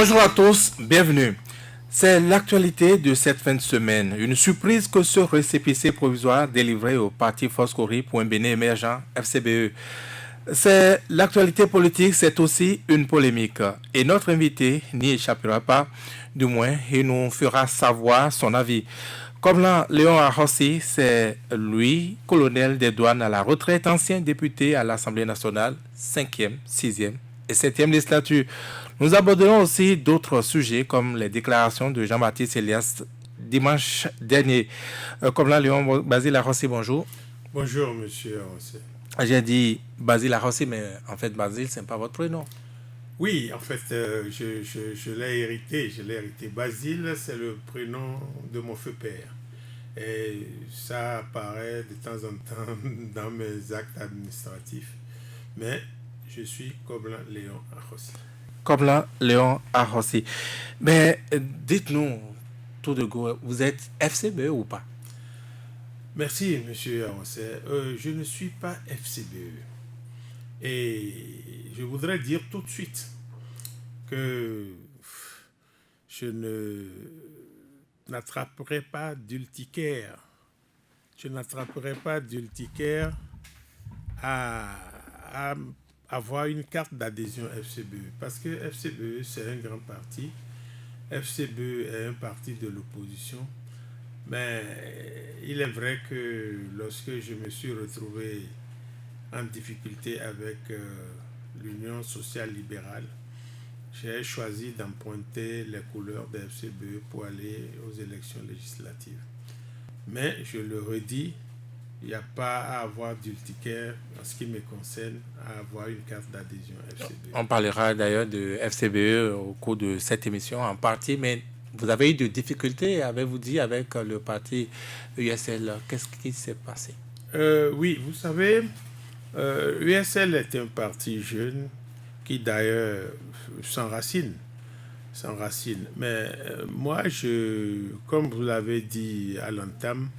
Bonjour à tous, bienvenue. C'est l'actualité de cette fin de semaine. Une surprise que ce récépissé provisoire délivré au parti Foscori pour un Bénin émergent FCBE. C'est l'actualité politique, c'est aussi une polémique. Et notre invité n'y échappera pas, du moins, il nous fera savoir son avis. Comme là, Léon Arossi, c'est lui, colonel des douanes à la retraite, ancien député à l'Assemblée nationale, 5e, 6e et 7e législature. Nous aborderons aussi d'autres sujets comme les déclarations de Jean-Baptiste Elias dimanche dernier. Comme là, Léon Basile Arossi, bonjour. Bonjour, monsieur Arossi. J'ai dit Basile Arossi, mais en fait, Basile, ce n'est pas votre prénom. Oui, en fait, je l'ai hérité. Basile, c'est le prénom de mon feu père. Et ça apparaît de temps en temps dans mes actes administratifs. Mais je suis Koblan Léon Arossi. Koblan Léon Arossi. Mais dites-nous, tout de go, vous êtes FCBE ou pas? Merci, monsieur Arossi. Je ne suis pas FCBE. Et je voudrais dire tout de suite que je n'attraperai pas d'ulticaire. Je n'attraperai pas d'ulticaire à avoir une carte d'adhésion FCBE. Parce que FCBE, c'est un grand parti. FCBE est un parti de l'opposition. Mais il est vrai que lorsque je me suis retrouvé en difficulté avec l'Union sociale libérale, j'ai choisi d'emprunter les couleurs de FCBE pour aller aux élections législatives. Mais je le redis, il n'y a pas à avoir d'ulticaire en ce qui me concerne à avoir une carte d'adhésion FCBE. On parlera d'ailleurs de FCBE au cours de cette émission en partie, mais vous avez eu des difficultés, avez-vous dit, avec le parti USL. Qu'est-ce qui s'est passé? Oui, vous savez, USL est un parti jeune qui d'ailleurs s'enracine. Mais moi, comme vous l'avez dit à l'entame,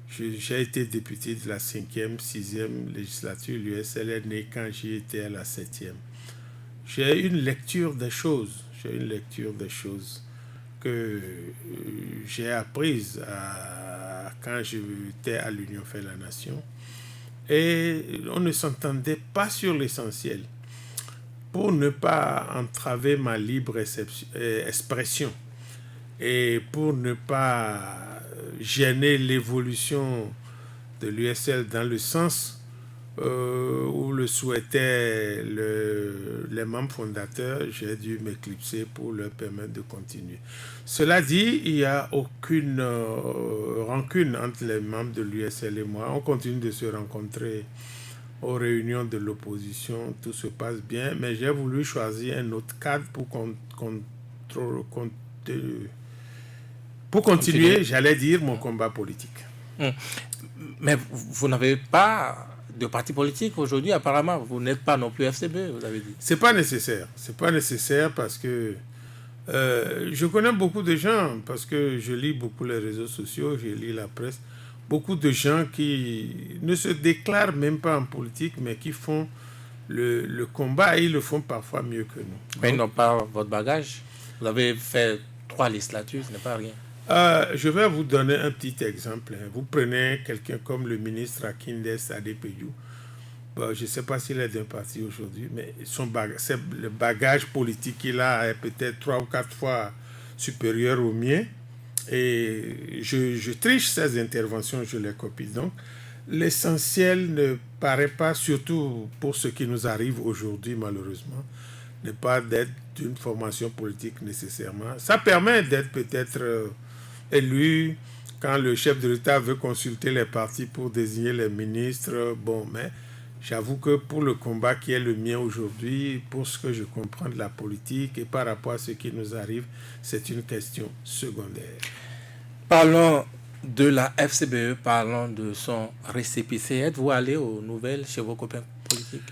j'ai été député de la 5e, 6e législature. L'USL est né quand j'y étais à la 7e. J'ai une lecture des choses que j'ai apprises quand j'étais à l'Union fait la Nation. Et on ne s'entendait pas sur l'essentiel. Pour ne pas entraver ma libre expression et pour ne pas gêner l'évolution de l'USL dans le sens où le souhaitaient les membres fondateurs, j'ai dû m'éclipser pour leur permettre de continuer. Cela dit, il n'y a aucune rancune entre les membres de l'USL et moi. On continue de se rencontrer aux réunions de l'opposition, tout se passe bien, mais j'ai voulu choisir un autre cadre pour continuer, j'allais dire, mon combat politique. Mais vous n'avez pas de parti politique aujourd'hui, apparemment. Vous n'êtes pas non plus FCBE, vous avez dit. C'est pas nécessaire parce que je connais beaucoup de gens, parce que je lis beaucoup les réseaux sociaux, je lis la presse. Beaucoup de gens qui ne se déclarent même pas en politique, mais qui font le combat et ils le font parfois mieux que nous. Mais ils n'ont pas votre bagage. Vous avez fait 3 législatures, ce n'est pas rien. Je vais vous donner un petit exemple. Vous prenez quelqu'un comme le ministre Akindes Adepeyou. Bon, je ne sais pas s'il est d'un parti aujourd'hui, mais le bagage politique qu'il a est peut-être 3 ou 4 fois supérieur au mien. Et je triche ces interventions, je les copie. Donc, l'essentiel ne paraît pas, surtout pour ce qui nous arrive aujourd'hui, malheureusement, ne pas d'être d'une formation politique nécessairement. Ça permet d'être peut-être élu quand le chef de l'État veut consulter les partis pour désigner les ministres. Bon, mais j'avoue que pour le combat qui est le mien aujourd'hui, pour ce que je comprends de la politique et par rapport à ce qui nous arrive, c'est une question secondaire. Parlons de la FCBE, parlons de son récépissé. Êtes-vous allé aux nouvelles chez vos copains politiques?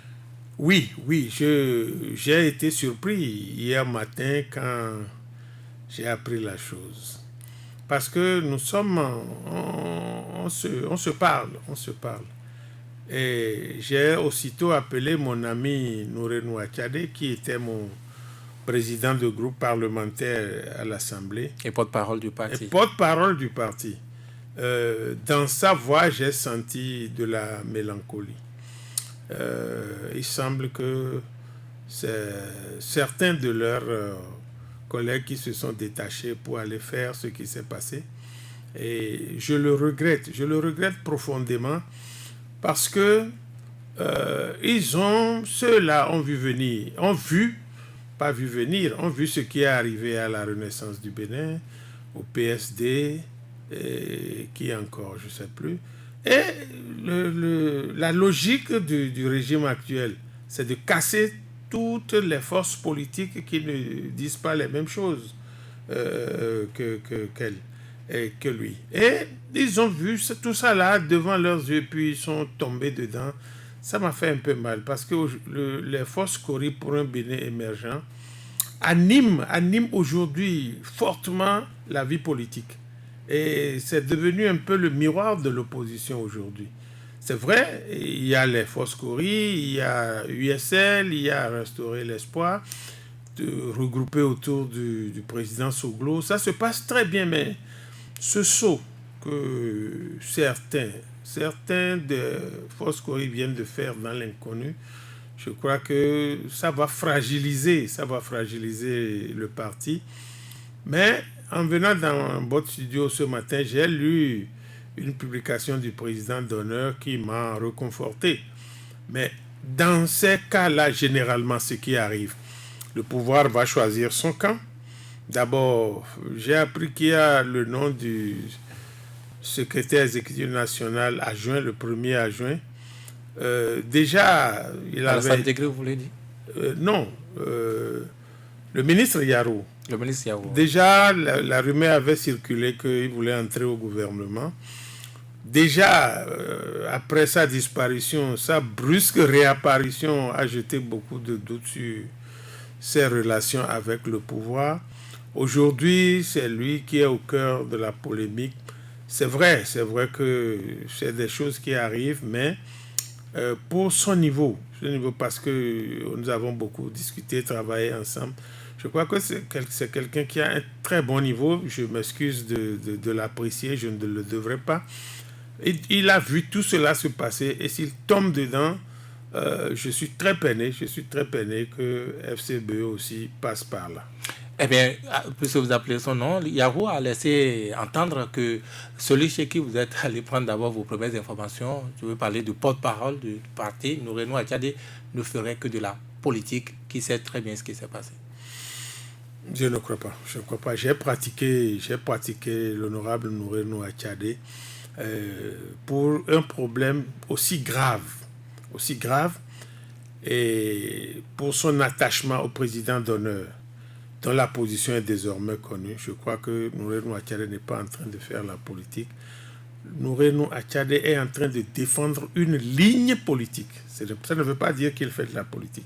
Oui, j'ai été surpris hier matin quand j'ai appris la chose. Parce que nous sommes, on se parle. Et j'ai aussitôt appelé mon ami Nouré Nouachade, qui était mon président de groupe parlementaire à l'Assemblée. Et porte-parole du parti. Et porte-parole du parti. Dans sa voix, j'ai senti de la mélancolie. Il semble que certains de leurs collègues qui se sont détachés pour aller faire ce qui s'est passé. Et je le regrette profondément parce que ceux-là ont vu ce qui est arrivé à la Renaissance du Bénin, au PSD, et qui encore, je ne sais plus. Et la logique du régime actuel, c'est de casser toutes les forces politiques qui ne disent pas les mêmes choses que lui. Et ils ont vu tout ça là devant leurs yeux, puis ils sont tombés dedans. Ça m'a fait un peu mal parce que les forces Kori pour un Bénin émergent animent aujourd'hui fortement la vie politique. Et c'est devenu un peu le miroir de l'opposition aujourd'hui. C'est vrai, il y a les forces Kori, il y a USL, il y a Restaurer l'espoir, regroupé autour du président Soglo. Ça se passe très bien, mais ce saut que certains de forces Kori viennent de faire dans l'inconnu, je crois que ça va fragiliser le parti. Mais en venant dans votre studio ce matin, j'ai lu une publication du président d'honneur qui m'a réconforté. Mais dans ces cas-là, généralement, ce qui arrive, le pouvoir va choisir son camp. D'abord, j'ai appris qu'il y a le nom du secrétaire exécutif national adjoint, le premier adjoint. Déjà, il avait... Alassane Degré, vous voulez dire Non, le ministre Yarou. Le ministre Yarou. Déjà, la rumeur avait circulé qu'il voulait entrer au gouvernement. Déjà, après sa disparition, sa brusque réapparition a jeté beaucoup de doutes sur ses relations avec le pouvoir. Aujourd'hui, c'est lui qui est au cœur de la polémique. C'est vrai que c'est des choses qui arrivent, mais pour son niveau, parce que nous avons beaucoup discuté, travaillé ensemble, je crois que c'est quelqu'un qui a un très bon niveau. Je m'excuse de l'apprécier, je ne le devrais pas. Il a vu tout cela se passer et s'il tombe dedans, je suis très peiné que FCBE aussi passe par là. Eh bien, puisque vous appelez son nom, Yarou a laissé entendre que celui chez qui vous êtes allé prendre d'abord vos premières informations, je veux parler du porte-parole du parti, Nourenou Attiadé, ne ferait que de la politique, qui sait très bien ce qui s'est passé. Je ne crois pas. J'ai pratiqué l'honorable Nourenou Attiadé pour un problème aussi grave, et pour son attachement au président d'honneur, dont la position est désormais connue. Je crois que Nourenou Attiadé n'est pas en train de faire la politique. Nourenou Attiadé est en train de défendre une ligne politique. Ça ne veut pas dire qu'il fait de la politique.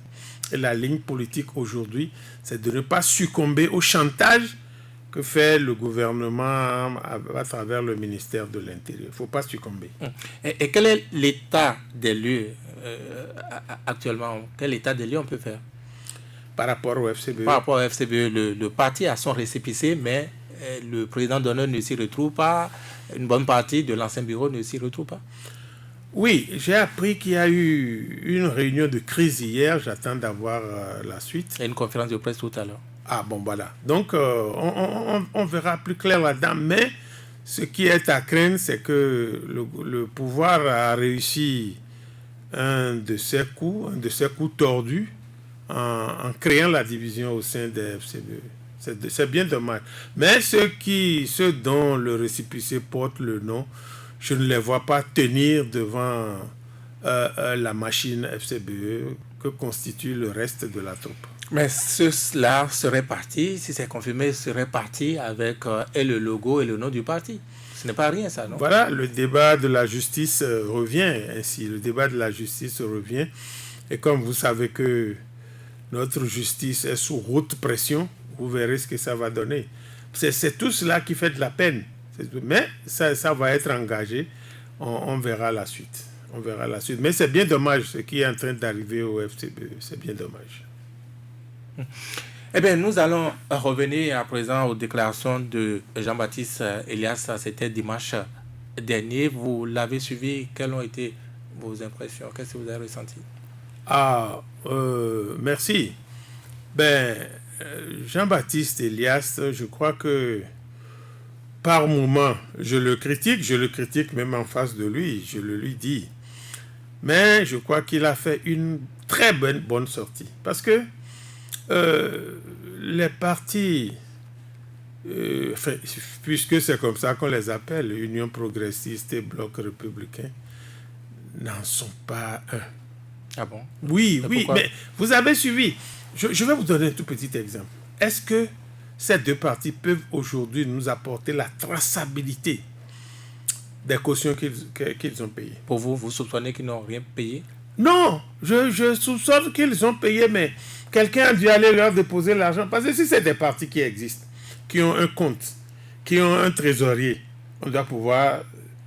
Et la ligne politique aujourd'hui, c'est de ne pas succomber au chantage que fait le gouvernement à travers le ministère de l'Intérieur. Il ne faut pas succomber. Et quel est l'état des lieux actuellement? Quel état des lieux on peut faire? Par rapport au FCBE. Par rapport au FCBE, le parti a son récépissé, mais le président d'honneur ne s'y retrouve pas. Une bonne partie de l'ancien bureau ne s'y retrouve pas. Oui, j'ai appris qu'il y a eu une réunion de crise hier. J'attends d'avoir la suite. Et une conférence de presse tout à l'heure. Ah bon, voilà. Donc, on verra plus clair là-dedans. Mais ce qui est à craindre, c'est que le pouvoir a réussi un de ses coups tordus en créant la division au sein des FCBE. C'est bien dommage. Mais ceux dont le récépissé porte le nom, je ne les vois pas tenir devant la machine FCBE que constitue le reste de la troupe. Mais ceux-là seraient partis, si c'est confirmé, seraient partis avec et le logo et le nom du parti. Ce n'est pas rien, ça, non? Voilà, le débat de la justice revient ainsi. Le débat de la justice revient. Et comme vous savez que notre justice est sous haute pression, vous verrez ce que ça va donner. C'est tout cela qui fait de la peine. Mais ça va être engagé. On verra la suite. Mais c'est bien dommage ce qui est en train d'arriver au FCBE. C'est bien dommage. Eh bien, nous allons revenir à présent aux déclarations de Jean-Baptiste Elias. C'était dimanche dernier. Vous l'avez suivi. Quelles ont été vos impressions? Qu'est-ce que vous avez ressenti? Merci. Jean-Baptiste Elias, je crois que par moment, je le critique même en face de lui, je le lui dis. Mais je crois qu'il a fait une très bonne sortie. Parce que les partis, puisque c'est comme ça qu'on les appelle, Union progressiste et Bloc républicain, n'en sont pas un. Ah bon? Oui, mais vous avez suivi. Je vais vous donner un tout petit exemple. Est-ce que ces deux partis peuvent aujourd'hui nous apporter la traçabilité des cautions qu'ils ont payées? Pour vous, vous soupçonnez qu'ils n'ont rien payé? Non, je soupçonne qu'ils ont payé, mais quelqu'un a dû aller leur déposer l'argent. Parce que si c'est des partis qui existent, qui ont un compte, qui ont un trésorier, on doit pouvoir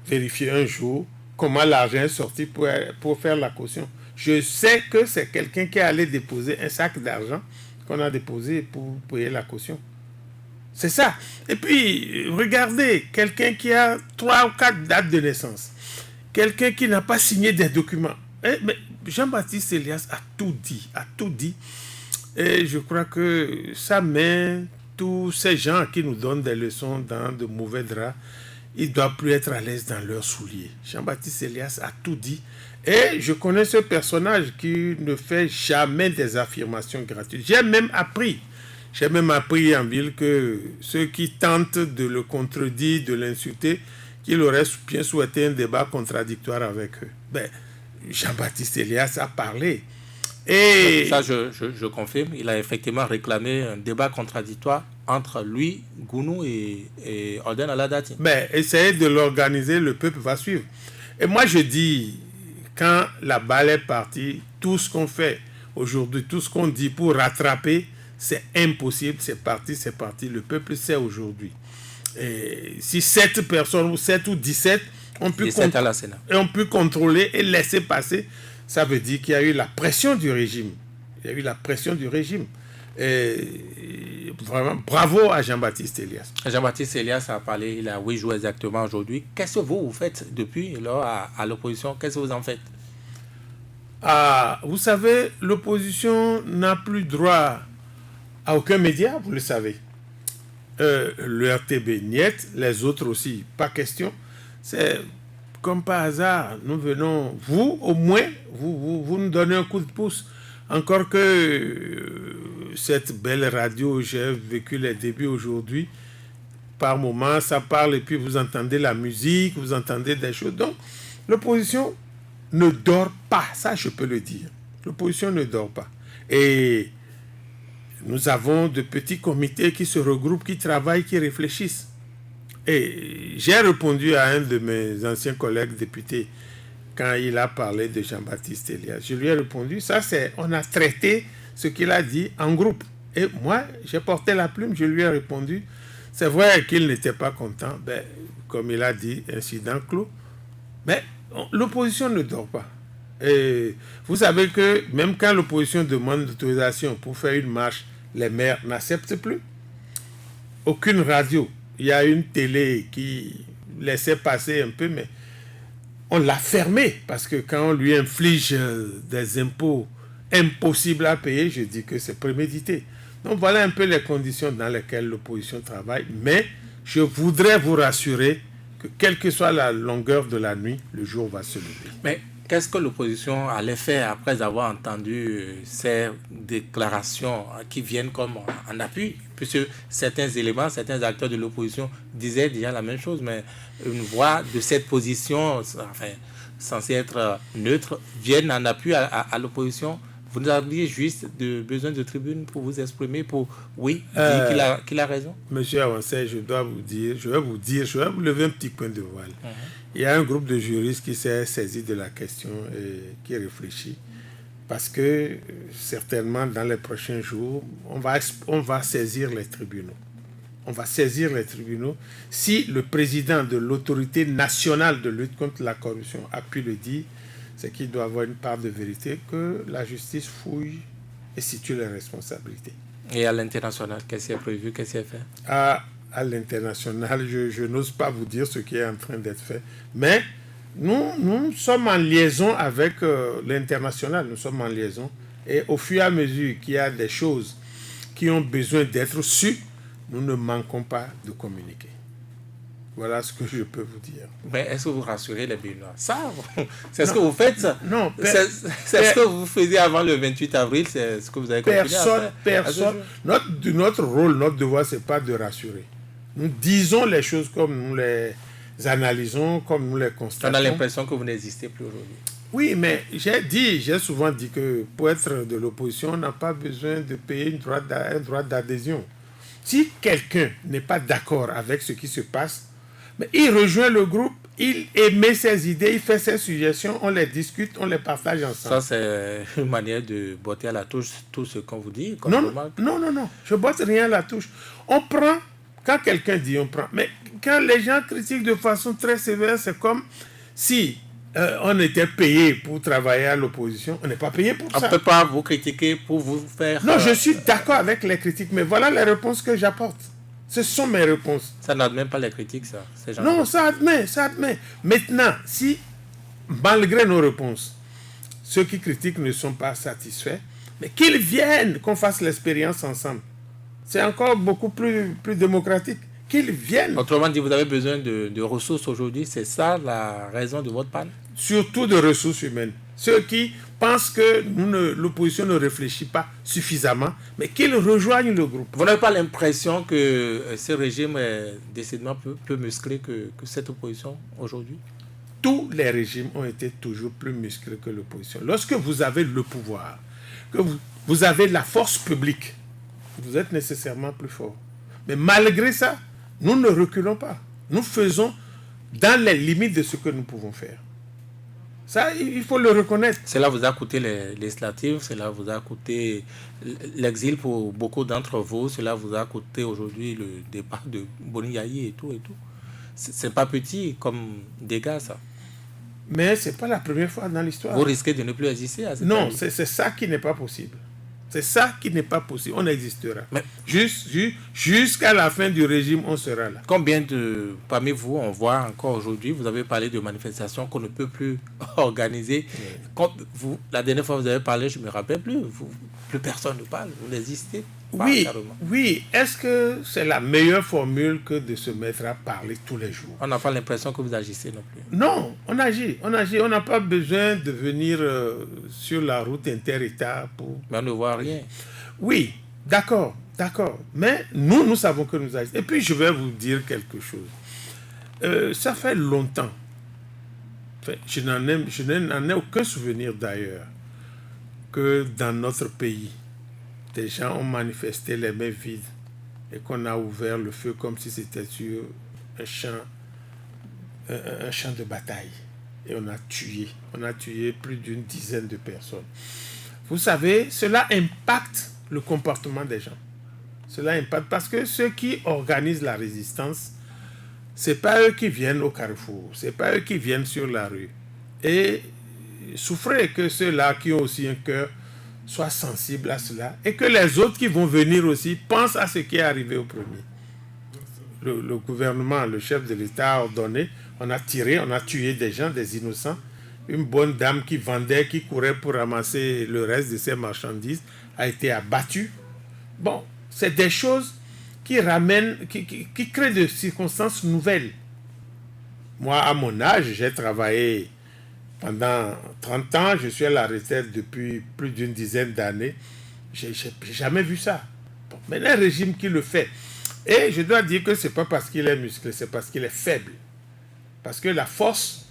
vérifier un jour comment l'argent est sorti pour faire la caution. Je sais que c'est quelqu'un qui est allé déposer un sac d'argent qu'on a déposé pour payer la caution. C'est ça. Et puis, regardez, quelqu'un qui a 3 ou 4 dates de naissance, quelqu'un qui n'a pas signé des documents. Mais Jean-Baptiste Elias a tout dit. Et je crois que ça met tous ces gens qui nous donnent des leçons dans de mauvais draps, ils ne doivent plus être à l'aise dans leurs souliers. Jean-Baptiste Elias a tout dit. Et je connais ce personnage qui ne fait jamais des affirmations gratuites. J'ai même appris en ville que ceux qui tentent de le contredire, de l'insulter, qu'il aurait bien souhaité un débat contradictoire avec eux. Jean-Baptiste Elias a parlé. Et ça, je confirme. Il a effectivement réclamé un débat contradictoire entre lui, Gounou et Orden Aladati. Essayez de l'organiser, le peuple va suivre. Et moi, je dis, quand la balle est partie, tout ce qu'on fait aujourd'hui, tout ce qu'on dit pour rattraper, c'est impossible, c'est parti. Le peuple sait aujourd'hui. Et si 7 personnes, ou 7 ou 17, on peut contrôler et laisser passer, ça veut dire qu'il y a eu la pression du régime. Et vraiment, bravo à Jean-Baptiste Elias. Jean-Baptiste Elias a parlé, il a 8 jours exactement aujourd'hui. Qu'est-ce que vous faites depuis lors à l'opposition? Qu'est-ce que vous en faites? Vous savez, l'opposition n'a plus droit à aucun média, vous le savez. Le RTB niet, les autres aussi, pas question. C'est comme par hasard, nous venons, vous au moins, vous nous donnez un coup de pouce. Encore que cette belle radio, j'ai vécu les débuts aujourd'hui, par moments ça parle et puis vous entendez la musique, vous entendez des choses. Donc l'opposition ne dort pas, ça je peux le dire. L'opposition ne dort pas. Et nous avons de petits comités qui se regroupent, qui travaillent, qui réfléchissent. Et j'ai répondu à un de mes anciens collègues députés quand il a parlé de Jean-Baptiste Elias. Je lui ai répondu, on a traité ce qu'il a dit en groupe. Et moi, j'ai porté la plume, je lui ai répondu. C'est vrai qu'il n'était pas content, comme il a dit, incident clos. Mais l'opposition ne dort pas. Et vous savez que même quand l'opposition demande l'autorisation pour faire une marche, les maires n'acceptent plus. Aucune radio. Il y a une télé qui laissait passer un peu, mais on l'a fermée parce que quand on lui inflige des impôts impossibles à payer, je dis que c'est prémédité. Donc voilà un peu les conditions dans lesquelles l'opposition travaille. Mais je voudrais vous rassurer que quelle que soit la longueur de la nuit, le jour va se lever. Mais qu'est-ce que l'opposition allait faire après avoir entendu ces déclarations qui viennent comme en appui? Puisque certains certains acteurs de l'opposition disaient déjà la même chose, mais une voix de cette position, censée être neutre, viennent en appui à l'opposition. Vous aviez juste besoin de tribune pour vous exprimer, pour dire qu'il a raison. Monsieur Avancé, je vais vous lever un petit point de voile. Il y a un groupe de juristes qui s'est saisi de la question et qui réfléchit. Parce que certainement dans les prochains jours, on va saisir les tribunaux. Si le président de l'autorité nationale de lutte contre la corruption a pu le dire, c'est qu'il doit avoir une part de vérité, que la justice fouille et situe les responsabilités. Et à l'international, qu'est-ce qui est prévu, qu'est-ce qui est fait? À l'international, je n'ose pas vous dire ce qui est en train d'être fait, mais nous sommes en liaison avec l'international, nous sommes en liaison, et au fur et à mesure qu'il y a des choses qui ont besoin d'être sues, nous ne manquons pas de communiquer. Voilà ce que je peux vous dire. Mais est-ce que vous rassurez les Béninois? Ça, c'est ce que vous faites, ça? Non, c'est ce que vous faisiez avant le 28 avril, c'est ce que vous avez continué à faire. Personne. Notre rôle, notre devoir, c'est pas de rassurer. Nous disons les choses comme nous les analysons, comme nous les constatons. On a l'impression que vous n'existez plus aujourd'hui. Oui, mais j'ai souvent dit que pour être de l'opposition, on n'a pas besoin de payer un droit d'adhésion. Si quelqu'un n'est pas d'accord avec ce qui se passe, mais il rejoint le groupe, il émet ses idées, il fait ses suggestions, on les discute, on les partage ensemble. Ça, c'est une manière de botter à la touche tout ce qu'on vous dit. Non, je ne botte rien à la touche. On prend, quand quelqu'un dit on prend, mais quand les gens critiquent de façon très sévère, c'est comme si on était payé pour travailler à l'opposition. On n'est pas payé pour ça. On ne peut pas vous critiquer pour vous faire... Non, je suis d'accord avec les critiques, mais voilà les réponses que j'apporte. Ce sont mes réponses. Ça n'admet pas les critiques, ça. Non, ça admet. Maintenant, si, malgré nos réponses, ceux qui critiquent ne sont pas satisfaits, mais qu'ils viennent, qu'on fasse l'expérience ensemble. C'est encore beaucoup plus démocratique. Qu'ils viennent. Autrement dit, vous avez besoin de ressources aujourd'hui. C'est ça la raison de votre panne? Surtout de ressources humaines. Ceux qui pensent que l'opposition ne réfléchit pas suffisamment, mais qu'ils rejoignent le groupe. Vous n'avez pas l'impression que ce régime est décidément plus musclé que cette opposition aujourd'hui? Tous les régimes ont été toujours plus musclés que l'opposition. Lorsque vous avez le pouvoir, que vous avez la force publique, vous êtes nécessairement plus fort. Mais malgré ça, nous ne reculons pas. Nous faisons dans les limites de ce que nous pouvons faire. Ça, il faut le reconnaître. Cela vous a coûté les législatives, cela vous a coûté l'exil pour beaucoup d'entre vous, cela vous a coûté aujourd'hui le départ de Boni Yayi et tout. C'est pas petit comme dégâts, ça. Mais ce n'est pas la première fois dans l'histoire. Vous risquez de ne plus exister à cette Non, c'est ça qui n'est pas possible. C'est ça qui n'est pas possible. On existera. Mais jusqu'à la fin du régime, on sera là. Combien parmi vous, on voit encore aujourd'hui, vous avez parlé de manifestations qu'on ne peut plus organiser. Oui. La dernière fois que vous avez parlé, je ne me rappelle plus. Plus personne ne parle. Vous n'existez pas carrément. Oui. Est-ce que c'est la meilleure formule que de se mettre à parler tous les jours? On n'a pas l'impression que vous agissez non plus. Non, on agit. On n'a pas besoin de venir sur la route inter-État pour... Mais on ne voit rien. Oui, d'accord. Mais nous savons que nous agissons. Et puis, je vais vous dire quelque chose. Ça fait longtemps. Je n'en ai aucun souvenir d'ailleurs que dans notre pays, des gens ont manifesté les mains vides et qu'on a ouvert le feu comme si c'était sur un champ de bataille. Et on a tué plus d'une dizaine de personnes. Vous savez, cela impacte le comportement des gens. Cela impacte parce que ceux qui organisent la résistance, ce n'est pas eux qui viennent au carrefour, ce n'est pas eux qui viennent sur la rue. Et souffrez que ceux-là qui ont aussi un cœur soient sensibles à cela et que les autres qui vont venir aussi pensent à ce qui est arrivé au premier. Le gouvernement, le chef de l'État a ordonné, on a tué des gens, des innocents. Une bonne dame qui vendait, qui courait pour ramasser le reste de ses marchandises a été abattue. Bon, c'est des choses qui ramènent, qui créent des circonstances nouvelles. Moi, à mon âge, j'ai travaillé pendant 30 ans, je suis à la retraite depuis plus d'une dizaine d'années. J'ai jamais vu ça. Bon, mais un régime qui le fait. Et je dois dire que ce n'est pas parce qu'il est musclé, c'est parce qu'il est faible. Parce que la force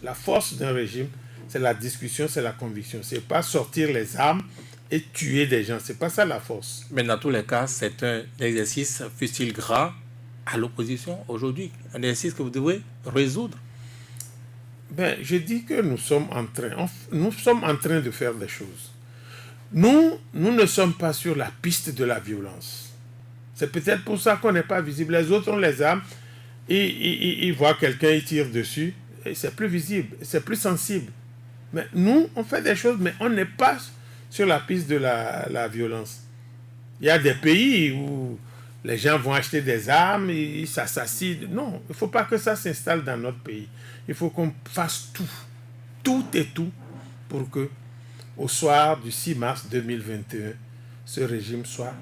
d'un régime, c'est la discussion, c'est la conviction. Ce n'est pas sortir les armes et tuer des gens. Ce n'est pas ça la force. Mais dans tous les cas, c'est un exercice, fût-il grand, à l'opposition aujourd'hui. Un exercice que vous devez résoudre. Je dis que nous sommes en train de faire des choses. Nous ne sommes pas sur la piste de la violence. C'est peut-être pour ça qu'on n'est pas visible. Les autres ont les armes, ils voient quelqu'un, ils tirent dessus, et c'est plus visible, c'est plus sensible. Mais nous, on fait des choses, mais on n'est pas sur la piste de la violence. Il y a des pays où les gens vont acheter des armes, ils s'assassinent. Non, il ne faut pas que ça s'installe dans notre pays. Il faut qu'on fasse tout et tout, pour que, au soir du 6 mars 2021, ce régime soit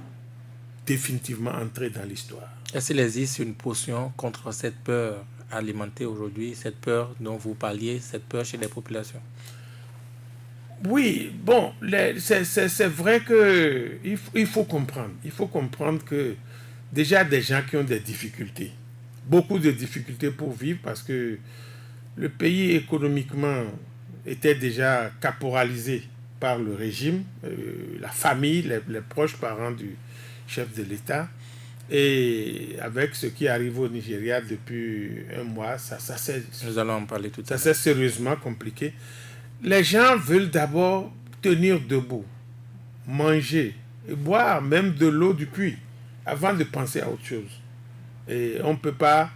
définitivement entré dans l'histoire. Est-ce qu'il existe une potion contre cette peur alimentée aujourd'hui, cette peur dont vous parliez, cette peur chez les populations? Oui, bon, c'est vrai qu'il faut comprendre. Il faut comprendre que déjà des gens qui ont des difficultés, beaucoup de difficultés pour vivre parce que le pays économiquement était déjà caporalisé par le régime, la famille, les proches parents du chef de l'État. Et avec ce qui arrive au Nigeria depuis un mois, Nous allons en parler tout à l'heure. Ça s'est sérieusement compliqué. Les gens veulent d'abord tenir debout, manger et boire même de l'eau du puits avant de penser à autre chose. Et on ne peut pas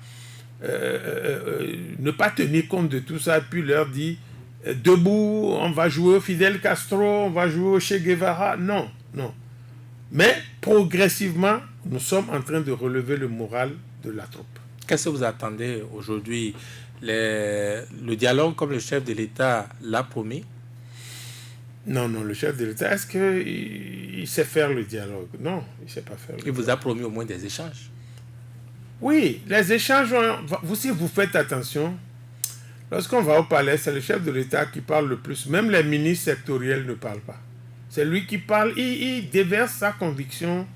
ne pas tenir compte de tout ça et puis leur dire debout, on va jouer au Fidel Castro, on va jouer au Che Guevara. Non, non. Mais progressivement, nous sommes en train de relever le moral de la troupe. Qu'est-ce que vous attendez aujourd'hui? Le dialogue comme le chef de l'État l'a promis? Non, le chef de l'État, est-ce qu'il sait faire le dialogue? Non, il ne sait pas faire le dialogue. Il vous a promis au moins des échanges? Oui, les échanges, si vous faites attention, lorsqu'on va au palais, c'est le chef de l'État qui parle le plus. Même les ministres sectoriels ne parlent pas. C'est lui qui parle, il déverse sa conviction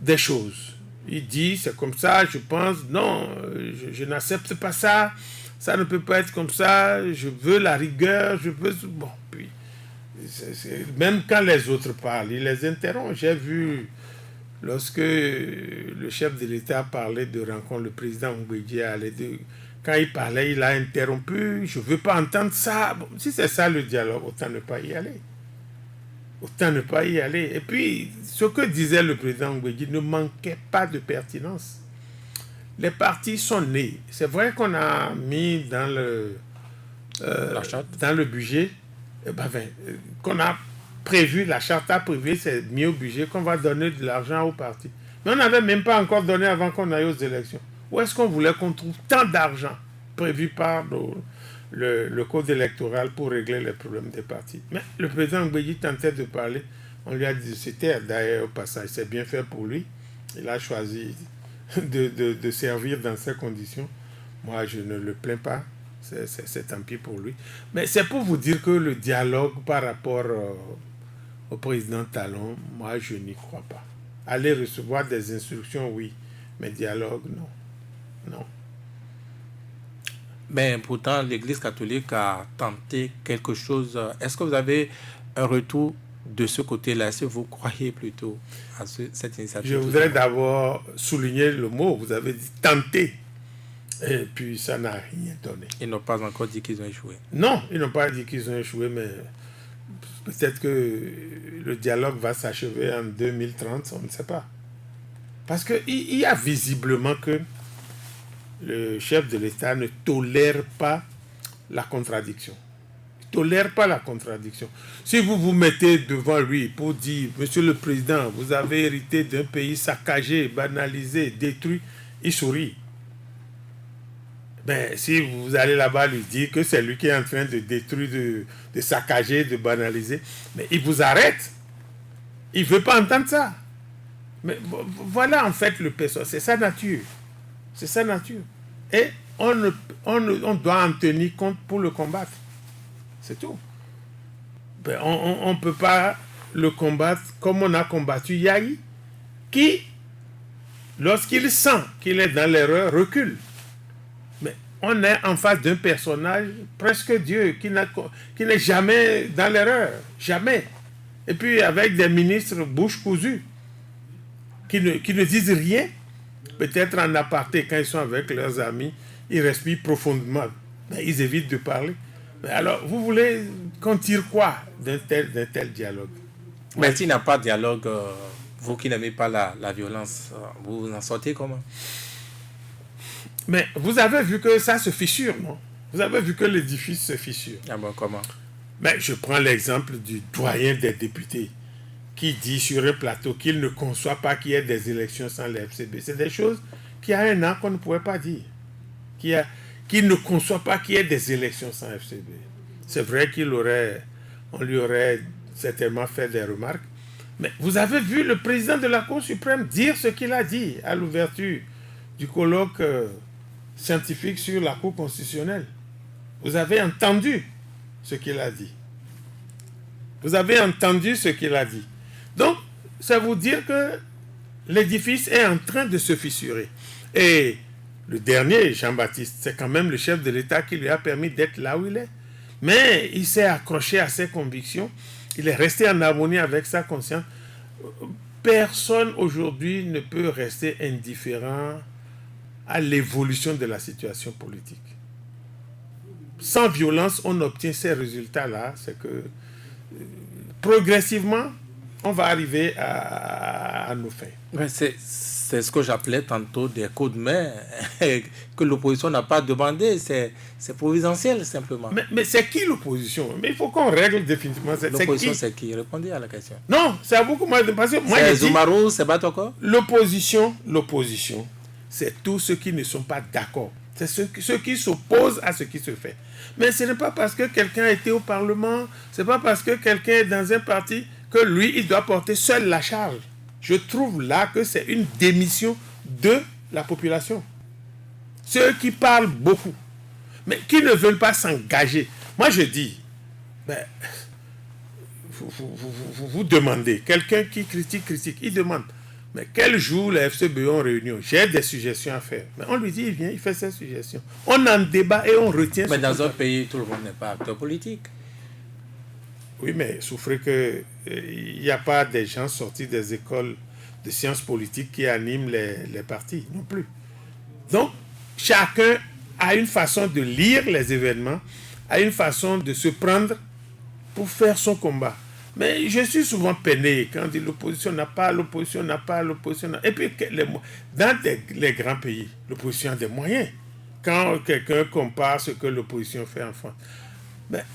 des choses. Il dit, c'est comme ça, je pense, non, je n'accepte pas ça, ça ne peut pas être comme ça, je veux la rigueur, je veux... Bon, puis, même quand les autres parlent, il les interrompt. J'ai vu, lorsque le chef de l'État parlait de rencontre, le président Mbeki allait de... Quand il parlait, il a interrompu, je ne veux pas entendre ça. Bon, si c'est ça le dialogue, autant ne pas y aller. Autant ne pas y aller. Et puis, ce que disait le président Mbeki ne manquait pas de pertinence. Les partis sont nés. C'est vrai qu'on a mis dans le budget, qu'on a prévu, la charte a prévu, c'est mis au budget, qu'on va donner de l'argent aux partis. Mais on n'avait même pas encore donné avant qu'on aille aux élections. Où est-ce qu'on voulait qu'on trouve tant d'argent prévu par le code électoral pour régler les problèmes des partis? Mais le président Mbeki tentait de parler. On lui a dit, c'était d'ailleurs au passage, c'est bien fait pour lui. Il a choisi de servir dans ces conditions. Moi, je ne le plains pas. C'est tant pis pour lui. Mais c'est pour vous dire que le dialogue par rapport au président Talon, moi, je n'y crois pas. Aller recevoir des instructions, oui. Mais dialogue, non. Non. Mais pourtant, l'Église catholique a tenté quelque chose. Est-ce que vous avez un retour de ce côté-là? Est-ce que vous croyez plutôt à cette initiative? Je voudrais d'abord souligner le mot. Vous avez dit tenter. Et puis ça n'a rien donné. Ils n'ont pas encore dit qu'ils ont échoué. Non, ils n'ont pas dit qu'ils ont échoué, mais peut-être que le dialogue va s'achever en 2030, on ne sait pas. Parce qu'il y a visiblement que le chef de l'État ne tolère pas la contradiction. Il ne tolère pas la contradiction. Si vous vous mettez devant lui pour dire, Monsieur le Président, vous avez hérité d'un pays saccagé, banalisé, détruit, il sourit. Ben, si vous allez là-bas lui dire que c'est lui qui est en train de détruire, de saccager, de banaliser, mais il vous arrête. Il ne veut pas entendre ça. Mais voilà en fait le PSO, c'est sa nature. C'est sa nature. Et on doit en tenir compte pour le combattre. C'est tout. Ben, on ne peut pas le combattre comme on a combattu Yahi, qui, lorsqu'il sent qu'il est dans l'erreur, recule. Mais on est en face d'un personnage, presque Dieu, qui n'est jamais dans l'erreur. Jamais. Et puis avec des ministres bouche cousue, qui ne disent rien, peut-être en aparté, quand ils sont avec leurs amis, ils respirent profondément. Mais ils évitent de parler. Mais alors, vous voulez qu'on tire quoi d'un tel dialogue? Mais s'il n'y a pas de dialogue, vous qui n'aimez pas la violence, vous en sortez comment? Mais vous avez vu que ça se fissure, non? Vous avez vu que l'édifice se fissure. Ah bon, comment? Mais je prends l'exemple du doyen des députés, qui dit sur un plateau qu'il ne conçoit pas qu'il y ait des élections sans le FCB. C'est des choses qui a un an qu'on ne pouvait pas dire. Qui ne conçoit pas qu'il y ait des élections sans FCB. C'est vrai on lui aurait certainement fait des remarques. Mais vous avez vu le président de la Cour suprême dire ce qu'il a dit à l'ouverture du colloque scientifique sur la Cour constitutionnelle. Vous avez entendu ce qu'il a dit. Vous avez entendu ce qu'il a dit. Donc, ça veut dire que l'édifice est en train de se fissurer. Et le dernier, Jean-Baptiste, c'est quand même le chef de l'État qui lui a permis d'être là où il est. Mais il s'est accroché à ses convictions. Il est resté en harmonie avec sa conscience. Personne aujourd'hui ne peut rester indifférent à l'évolution de la situation politique. Sans violence, on obtient ces résultats-là. C'est que progressivement, on va arriver à nos fins. C'est ce que j'appelais tantôt des coups de main que l'opposition n'a pas demandé. C'est providentiel, simplement. Mais c'est qui l'opposition? Mais il faut qu'on règle définitivement. L'opposition, c'est qui? Répondez à la question. Non, c'est à beaucoup moins de... C'est Zoumarou, c'est Batoko? L'opposition, c'est tous ceux qui ne sont pas d'accord. C'est ceux qui s'opposent à ce qui se fait. Mais ce n'est pas parce que quelqu'un a été au Parlement, ce n'est pas parce que quelqu'un est dans un parti que lui, il doit porter seul la charge. Je trouve là que c'est une démission de la population. Ceux qui parlent beaucoup, mais qui ne veulent pas s'engager. Moi, je dis, vous demandez, quelqu'un qui critique, il demande, mais quel jour les FCBE en réunion? J'ai des suggestions à faire. Mais on lui dit, il vient, il fait ses suggestions. On en débat et on retient. Mais dans un pays, tout le monde n'est pas acteur politique. Oui, mais souffrez qu'il n'y a pas des gens sortis des écoles de sciences politiques qui animent les partis, non plus. Donc, chacun a une façon de lire les événements, a une façon de se prendre pour faire son combat. Mais je suis souvent peiné quand on dit l'opposition n'a pas. Et puis, dans les grands pays, l'opposition a des moyens. Quand quelqu'un compare ce que l'opposition fait en France,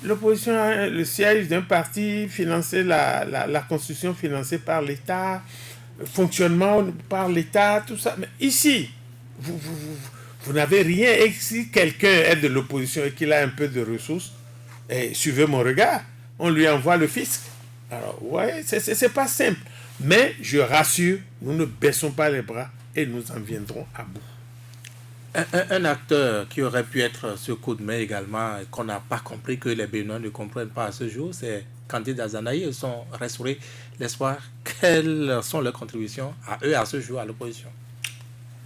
l'opposition a le siège d'un parti financé, la constitution financée par l'État, fonctionnement par l'État, tout ça. Mais ici, vous n'avez rien. Et si quelqu'un est de l'opposition et qu'il a un peu de ressources, suivez mon regard, on lui envoie le fisc. Alors, ouais, c'est pas simple. Mais je rassure, nous ne baissons pas les bras et nous en viendrons à bout. Un acteur qui aurait pu être ce coup de main également, qu'on n'a pas compris, que les Béninois ne comprennent pas à ce jour, c'est Candide Azanaï. Ils sont restaurés l'espoir. Quelles sont leurs contributions à eux à ce jour à l'opposition?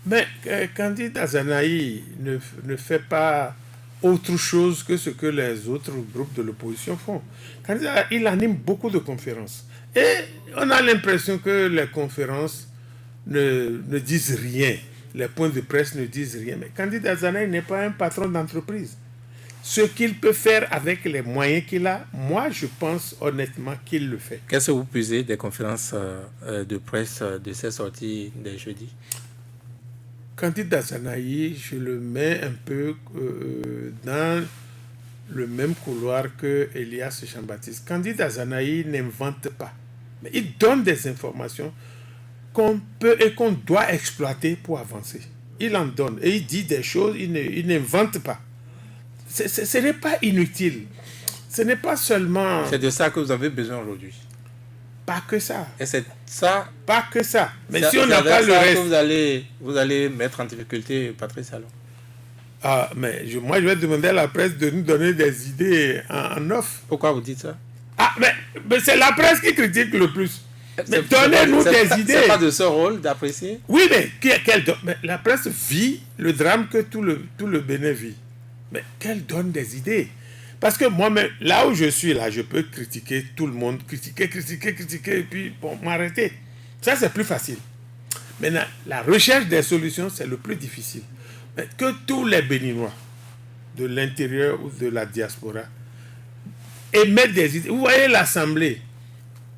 Mais Candide Azanaï ne fait pas autre chose que ce que les autres groupes de l'opposition font. Candide, il anime beaucoup de conférences. Et on a l'impression que les conférences ne disent rien. Les points de presse ne disent rien. Mais Candide Azanaï n'est pas un patron d'entreprise. Ce qu'il peut faire avec les moyens qu'il a, moi, je pense honnêtement qu'il le fait. Qu'est-ce que vous puisez des conférences de presse de ces sorties des jeudis? Candide Azanaï, je le mets un peu dans le même couloir que Elias Jean-Baptiste. Candide Azanaï n'invente pas. Mais il donne des informations qu'on peut et qu'on doit exploiter pour avancer. Il en donne et il dit des choses, il n'invente pas. Ce n'est pas inutile. Ce n'est pas seulement... C'est de ça que vous avez besoin aujourd'hui. Pas que ça. Et c'est ça... Pas que ça. Mais si on n'a pas le reste... Vous allez mettre en difficulté Patrice Talon. Ah, mais moi, je vais demander à la presse de nous donner des idées en off. Pourquoi vous dites ça? Ah, mais c'est la presse qui critique le plus. Mais donnez-nous des idées. C'est pas de ce rôle d'apprécier? Oui, mais la presse vit le drame que tout le Bénin vit. Mais qu'elle donne des idées. Parce que moi-même, là où je suis, là, je peux critiquer tout le monde, critiquer, et puis m'arrêter. Ça, c'est plus facile. Maintenant, la recherche des solutions, c'est le plus difficile. Mais que tous les Béninois, de l'intérieur ou de la diaspora, émettent des idées. Vous voyez l'Assemblée.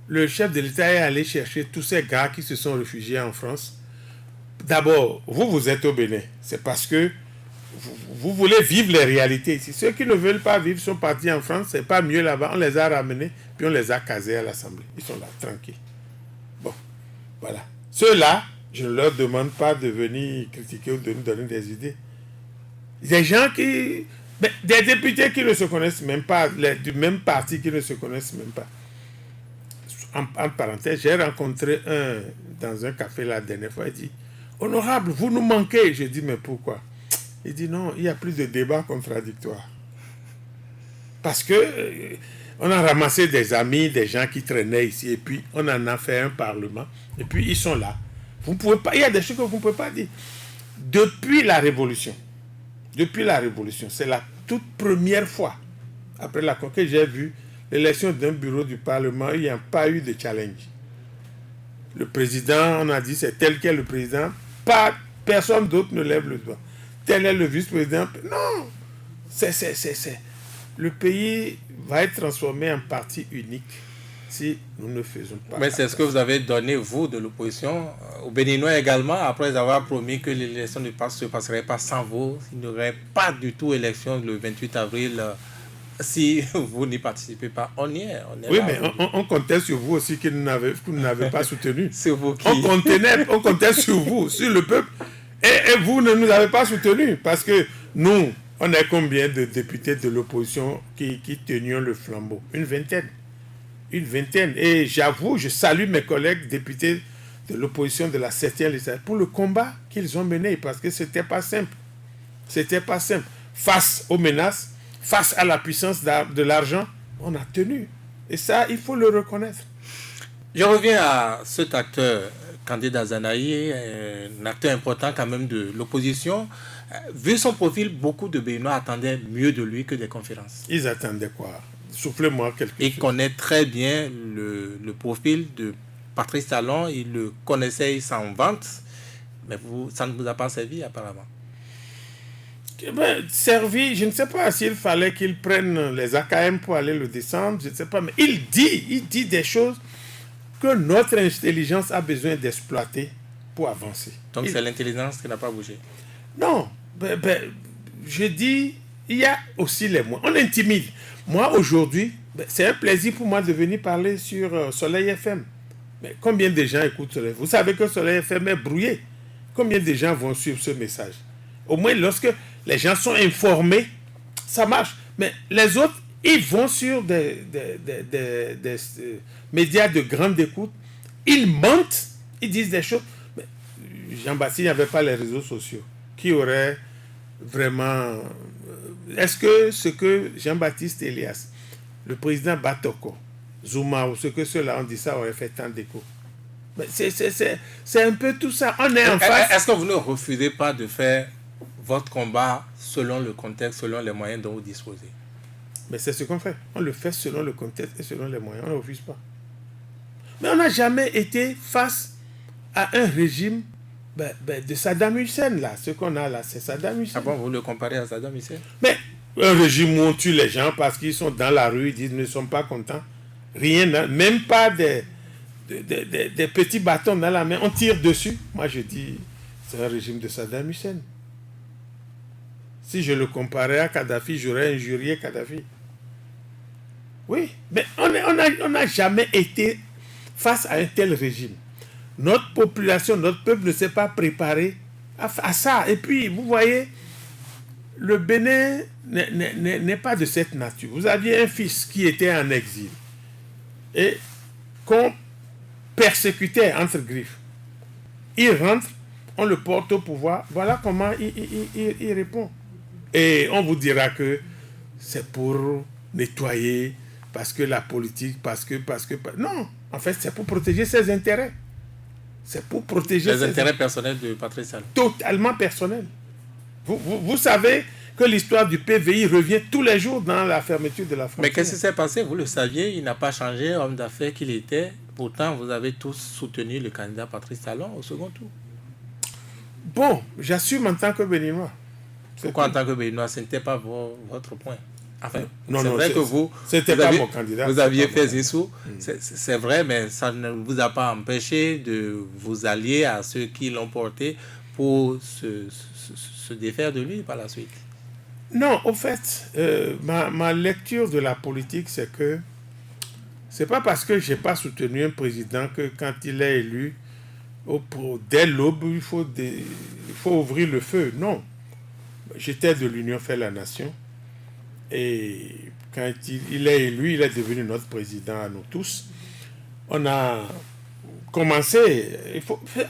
Le chef de l'État est allé chercher tous ces gars qui se sont réfugiés en France. D'abord, vous êtes au Bénin. C'est parce que vous voulez vivre les réalités ici. Ceux qui ne veulent pas vivre sont partis en France. C'est pas mieux là-bas. On les a ramenés, puis on les a casés à l'Assemblée. Ils sont là, tranquilles. Voilà. Ceux-là, je ne leur demande pas de venir critiquer ou de nous donner des idées. Des gens qui... des députés qui ne se connaissent même pas, du même parti qui ne se connaissent même pas. En parenthèse, j'ai rencontré un dans un café la dernière fois, il dit « Honorable, vous nous manquez ». Je dis « Mais pourquoi ?» Il dit « Non, il y a plus de débats contradictoires. » Parce que on a ramassé des amis, des gens qui traînaient ici, et puis on en a fait un parlement, et puis ils sont là. Vous pouvez pas, il y a des choses que vous ne pouvez pas dire. Depuis la Révolution, c'est la toute première fois, après la conquête, j'ai vu l'élection d'un bureau du Parlement, il n'y a pas eu de challenge. Le président, on a dit, c'est tel quel le président, personne d'autre ne lève le doigt. Tel est le vice-président. Non, le pays va être transformé en parti unique si nous ne faisons pas. Mais c'est ce que vous avez donné, vous, de l'opposition, aux Béninois également, après avoir promis que l'élection ne se passerait pas sans vous. Il n'y aurait pas du tout élection le 28 avril si vous n'y participez pas. On y est. Oui, là, mais on comptait sur vous aussi que vous n'avez pas soutenu. C'est vous qui... On comptait sur vous, sur le peuple. Et vous ne nous avez pas soutenus parce que nous, on est combien de députés de l'opposition qui tenions le flambeau? Une vingtaine. Et j'avoue, je salue mes collègues députés de l'opposition de la 7e législature pour le combat qu'ils ont mené parce que c'était pas simple. C'était pas simple. Face aux menaces, face à la puissance de l'argent, on a tenu. Et ça, il faut le reconnaître. Je reviens à cet acteur, Kandé Dazanaï, un acteur important quand même de l'opposition. Vu son profil, beaucoup de Béninois attendaient mieux de lui que des conférences. Ils attendaient quoi? Soufflez-moi quelque chose. Il connaît très bien le profil de Patrice Talon. Il le connaissait, il s'en vante. Mais ça ne vous a pas servi apparemment. Servi, je ne sais pas s'il fallait qu'il prenne les AKM pour aller le descendre, je ne sais pas. Mais il dit des choses que notre intelligence a besoin d'exploiter pour avancer. Donc c'est l'intelligence qui n'a pas bougé? Non, je dis, il y a aussi les moyens. On intimide. Moi, aujourd'hui, c'est un plaisir pour moi de venir parler sur Soleil FM. Mais combien de gens écoutent Soleil? Vous savez que Soleil FM est brouillé. Combien de gens vont suivre ce message? Au moins, lorsque les gens sont informés, ça marche. Mais les autres, ils vont sur des médias de grande écoute. Ils mentent, ils disent des choses. Mais Jean-Baptiste, il n'y avait pas les réseaux sociaux. Qui aurait vraiment... Est-ce que ce que Jean-Baptiste Elias, le président Batoko, Zuma ou ce que ceux-là ont dit ça aurait fait tant d'écho? C'est un peu tout ça. On est en face. Est-ce que vous ne refusez pas de faire votre combat selon le contexte, selon les moyens dont vous disposez? Mais c'est ce qu'on fait. On le fait selon le contexte et selon les moyens. On ne refuse pas. Mais on n'a jamais été face à un régime de Saddam Hussein, là. Ce qu'on a là, c'est Saddam Hussein. Ah bon, vous le comparez à Saddam Hussein? Mais un régime où on tue les gens parce qu'ils sont dans la rue, ils disent ne sont pas contents. Rien, même pas des petits bâtons dans la main, on tire dessus. Moi je dis, c'est un régime de Saddam Hussein. Si je le comparais à Kadhafi, j'aurais injurié Kadhafi. Oui, mais on n'a jamais été face à un tel régime. Notre population, notre peuple ne s'est pas préparé à ça. Et puis, vous voyez, le Bénin n'est pas de cette nature. Vous aviez un fils qui était en exil et qu'on persécutait entre griffes. Il rentre, on le porte au pouvoir. Voilà comment il répond. Et on vous dira que c'est pour nettoyer, parce que la politique, parce que... Non, en fait, c'est pour protéger ses intérêts. C'est pour protéger les intérêts personnels de Patrice Talon. Totalement personnels. Vous savez que l'histoire du PVI revient tous les jours dans la fermeture de la frontière. Mais qu'est-ce qui s'est passé? Vous le saviez, il n'a pas changé, homme d'affaires qu'il était. Pourtant, vous avez tous soutenu le candidat Patrice Talon au second tour. Bon, j'assume en tant que Béninois. Pourquoi en tant que Béninois? Ce n'était pas votre point. Enfin, non, c'est vrai que vous pas mon candidat. Vous aviez fait Zissou, c'est vrai, mais ça ne vous a pas empêché de vous allier à ceux qui l'ont porté pour se défaire de lui par la suite. Non, au fait, ma lecture de la politique, c'est que c'est pas parce que j'ai pas soutenu un président que quand il est élu, Dès l'aube, il faut ouvrir le feu. Non. J'étais de l'Union fait la nation. Et quand il est élu, il est devenu notre président à nous tous. On a commencé.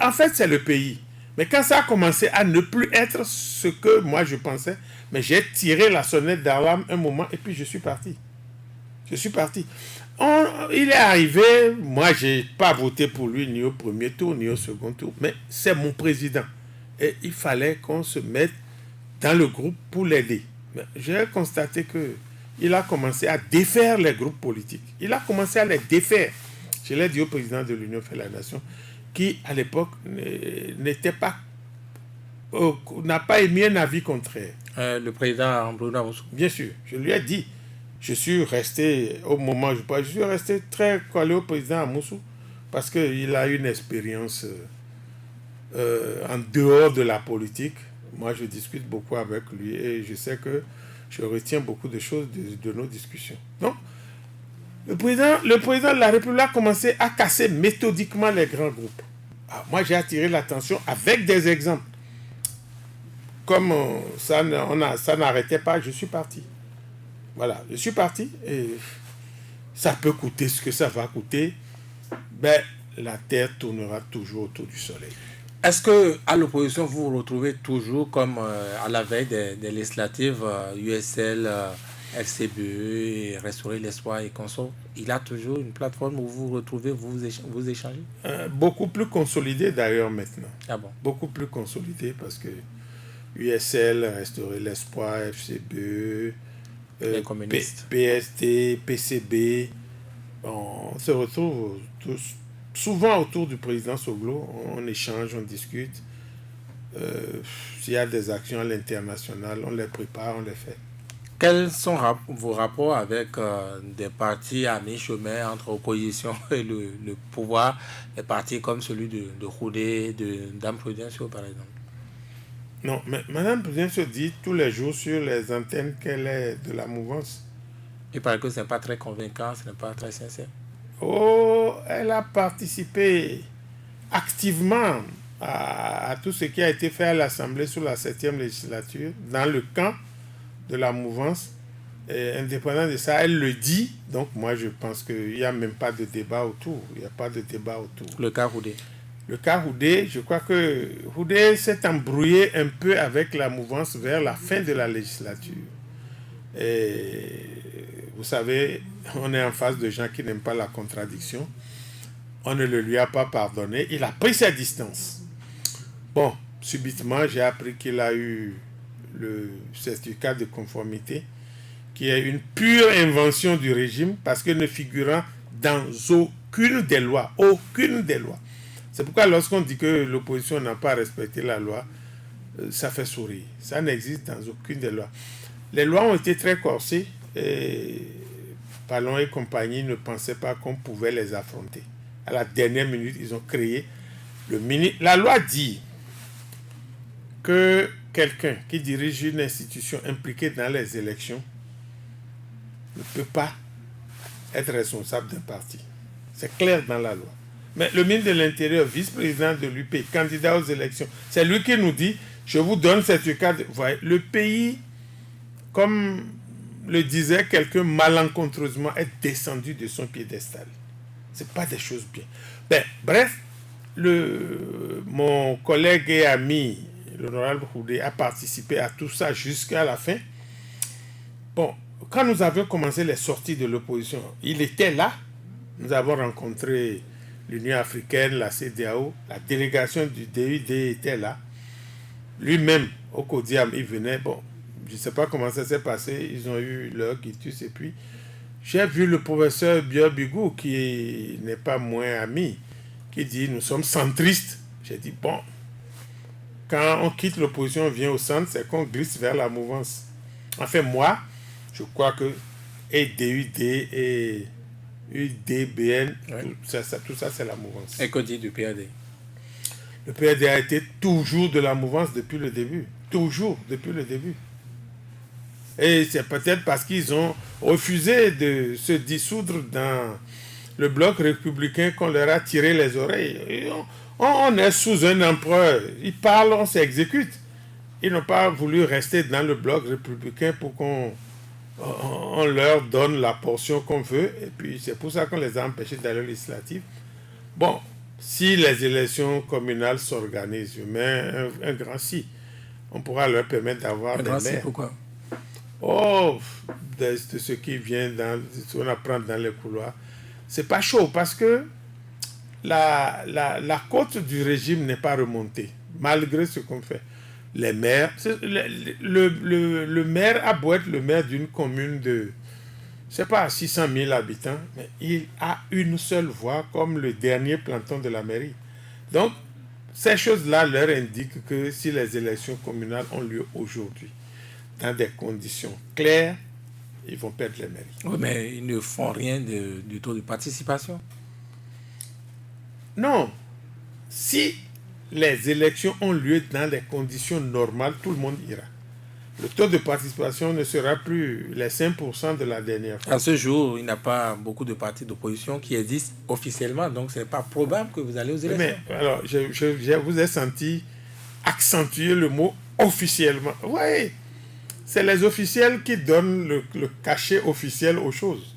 En fait, c'est le pays. Mais quand ça a commencé à ne plus être ce que moi je pensais, mais j'ai tiré la sonnette d'alarme un moment et puis je suis parti. Je suis parti. Il est arrivé, moi je n'ai pas voté pour lui ni au premier tour ni au second tour, mais c'est mon président. Et il fallait qu'on se mette dans le groupe pour l'aider. Mais j'ai constaté qu'il a commencé à défaire les groupes politiques. Il a commencé à les défaire. Je l'ai dit au président de l'Union fait la nation, qui à l'époque n'a pas émis un avis contraire. Le président Bruno Amoussou. Bien sûr, je lui ai dit. Je suis resté, au moment où je suis resté très collé au président Amoussou parce qu'il a une expérience en dehors de la politique. Moi, je discute beaucoup avec lui et je sais que je retiens beaucoup de choses de nos discussions. Donc, le président de la République a commencé à casser méthodiquement les grands groupes. Alors, moi, j'ai attiré l'attention avec des exemples. Comme ça n'arrêtait pas, je suis parti. Voilà, je suis parti et ça peut coûter ce que ça va coûter. Ben, la terre tournera toujours autour du soleil. Est-ce qu'à l'opposition, vous vous retrouvez toujours comme à la veille des législatives USL, FCBE, et Restaurer l'Espoir et consorts? Il a toujours une plateforme où vous vous retrouvez, vous échangez? Beaucoup plus consolidé d'ailleurs maintenant. Ah bon? Beaucoup plus consolidé parce que USL, Restaurer l'Espoir, FCBE, les communistes. PSD, PCB, on se retrouve tous, souvent autour du président Soglo, on échange, on discute. S'il y a des actions à l'international, on les prépare, on les fait. Quels sont vos rapports avec des partis à mi-chemin entre opposition et le pouvoir, des partis comme celui de Houdé, de Dame Prudencio par exemple? Non, mais Mme Prudencio dit tous les jours sur les antennes qu'elle est de la mouvance. Il paraît que ce n'est pas très convaincant, ce n'est pas très sincère. Oh, elle a participé activement à tout ce qui a été fait à l'Assemblée sous la 7e législature, dans le camp de la mouvance. Et indépendant de ça, elle le dit. Donc moi, je pense qu'il n'y a même pas de débat autour. Il n'y a pas de débat autour. Le cas Houdé. Le cas Houdé, je crois que Houdé s'est embrouillé un peu avec la mouvance vers la fin de la législature. Et vous savez, on est en face de gens qui n'aiment pas la contradiction. On ne le lui a pas pardonné. Il a pris sa distance. Bon, subitement, j'ai appris qu'il a eu le certificat de conformité, qui est une pure invention du régime, parce que ne figurant dans aucune des lois. Aucune des lois. C'est pourquoi lorsqu'on dit que l'opposition n'a pas respecté la loi, ça fait sourire. Ça n'existe dans aucune des lois. Les lois ont été très corsées et Pallon et compagnie ne pensaient pas qu'on pouvait les affronter. À la dernière minute, ils ont créé le ministre. La loi dit que quelqu'un qui dirige une institution impliquée dans les élections ne peut pas être responsable d'un parti. C'est clair dans la loi. Mais le ministre de l'Intérieur, vice-président de l'UP, candidat aux élections, c'est lui qui nous dit, je vous donne ce certificat. Voyez, le pays, comme le disait quelqu'un malencontreusement, est descendu de son piédestal. Ce n'est pas des choses bien. Ben, bref, mon collègue et ami, l'honorable Houdé, a participé à tout ça jusqu'à la fin. Bon, quand nous avions commencé les sorties de l'opposition, il était là. Nous avons rencontré l'Union africaine, la CEDEAO, la délégation du DUD était là. Lui-même, au Codiam, il venait. Bon, je ne sais pas comment ça s'est passé. Ils ont eu leur quitus. Et puis, j'ai vu le professeur Biobigou, qui n'est pas moins ami, qui dit, nous sommes centristes. J'ai dit, bon, quand on quitte l'opposition, on vient au centre, c'est qu'on glisse vers la mouvance. Enfin, moi, je crois que et DUD et UDBN, oui. tout ça, c'est la mouvance. Et que dit du PAD? Le PAD a été toujours de la mouvance depuis le début. Toujours, depuis le début. Et c'est peut-être parce qu'ils ont refusé de se dissoudre dans le bloc républicain qu'on leur a tiré les oreilles. On est sous un empereur. Ils parlent, on s'exécute. Ils n'ont pas voulu rester dans le bloc républicain pour qu'on on leur donne la portion qu'on veut. Et puis c'est pour ça qu'on les a empêchés d'aller aux législatives. Bon, si les élections communales s'organisent, je mets un grand si, on pourra leur permettre d'avoir des maires. Pourquoi? Oh, de ce qui vient de ce qu'on apprend dans les couloirs, c'est pas chaud parce que la côte du régime n'est pas remontée, malgré ce qu'on fait. Les maires, le maire a beau être le maire d'une commune de, je sais pas, 600 000 habitants, mais il a une seule voix comme le dernier planton de la mairie. Donc, ces choses-là leur indiquent que si les élections communales ont lieu aujourd'hui, dans des conditions claires, ils vont perdre les mairies. Oui, mais ils ne font rien du taux de participation. Non. Si les élections ont lieu dans des conditions normales, tout le monde ira. Le taux de participation ne sera plus les 5% de la dernière fois. À ce jour, il n'y a pas beaucoup de partis d'opposition qui existent officiellement, donc ce n'est pas probable que vous allez aux élections. Mais alors, je vous ai senti accentuer le mot officiellement. Oui, c'est les officiels qui donnent le cachet officiel aux choses.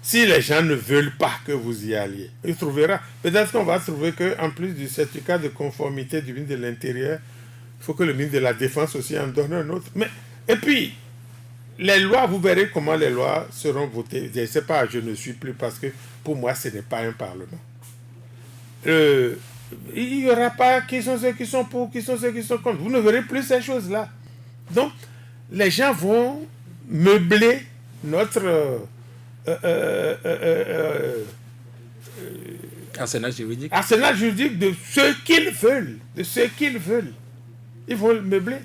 Si les gens ne veulent pas que vous y alliez, ils trouveront. Peut-être qu'on va trouver qu'en plus du certificat de conformité du ministre de l'Intérieur, il faut que le ministre de la Défense aussi en donne un autre. Mais, et puis, les lois, vous verrez comment les lois seront votées. Je ne sais pas, je ne suis plus parce que pour moi, ce n'est pas un parlement. Il n'y aura pas qui sont ceux qui sont pour, qui sont ceux qui sont contre. Vous ne verrez plus ces choses-là. Donc, les gens vont meubler notre arsenal juridique. Arsenal juridique de ce qu'ils veulent. De ce qu'ils veulent. Ils vont le meubler.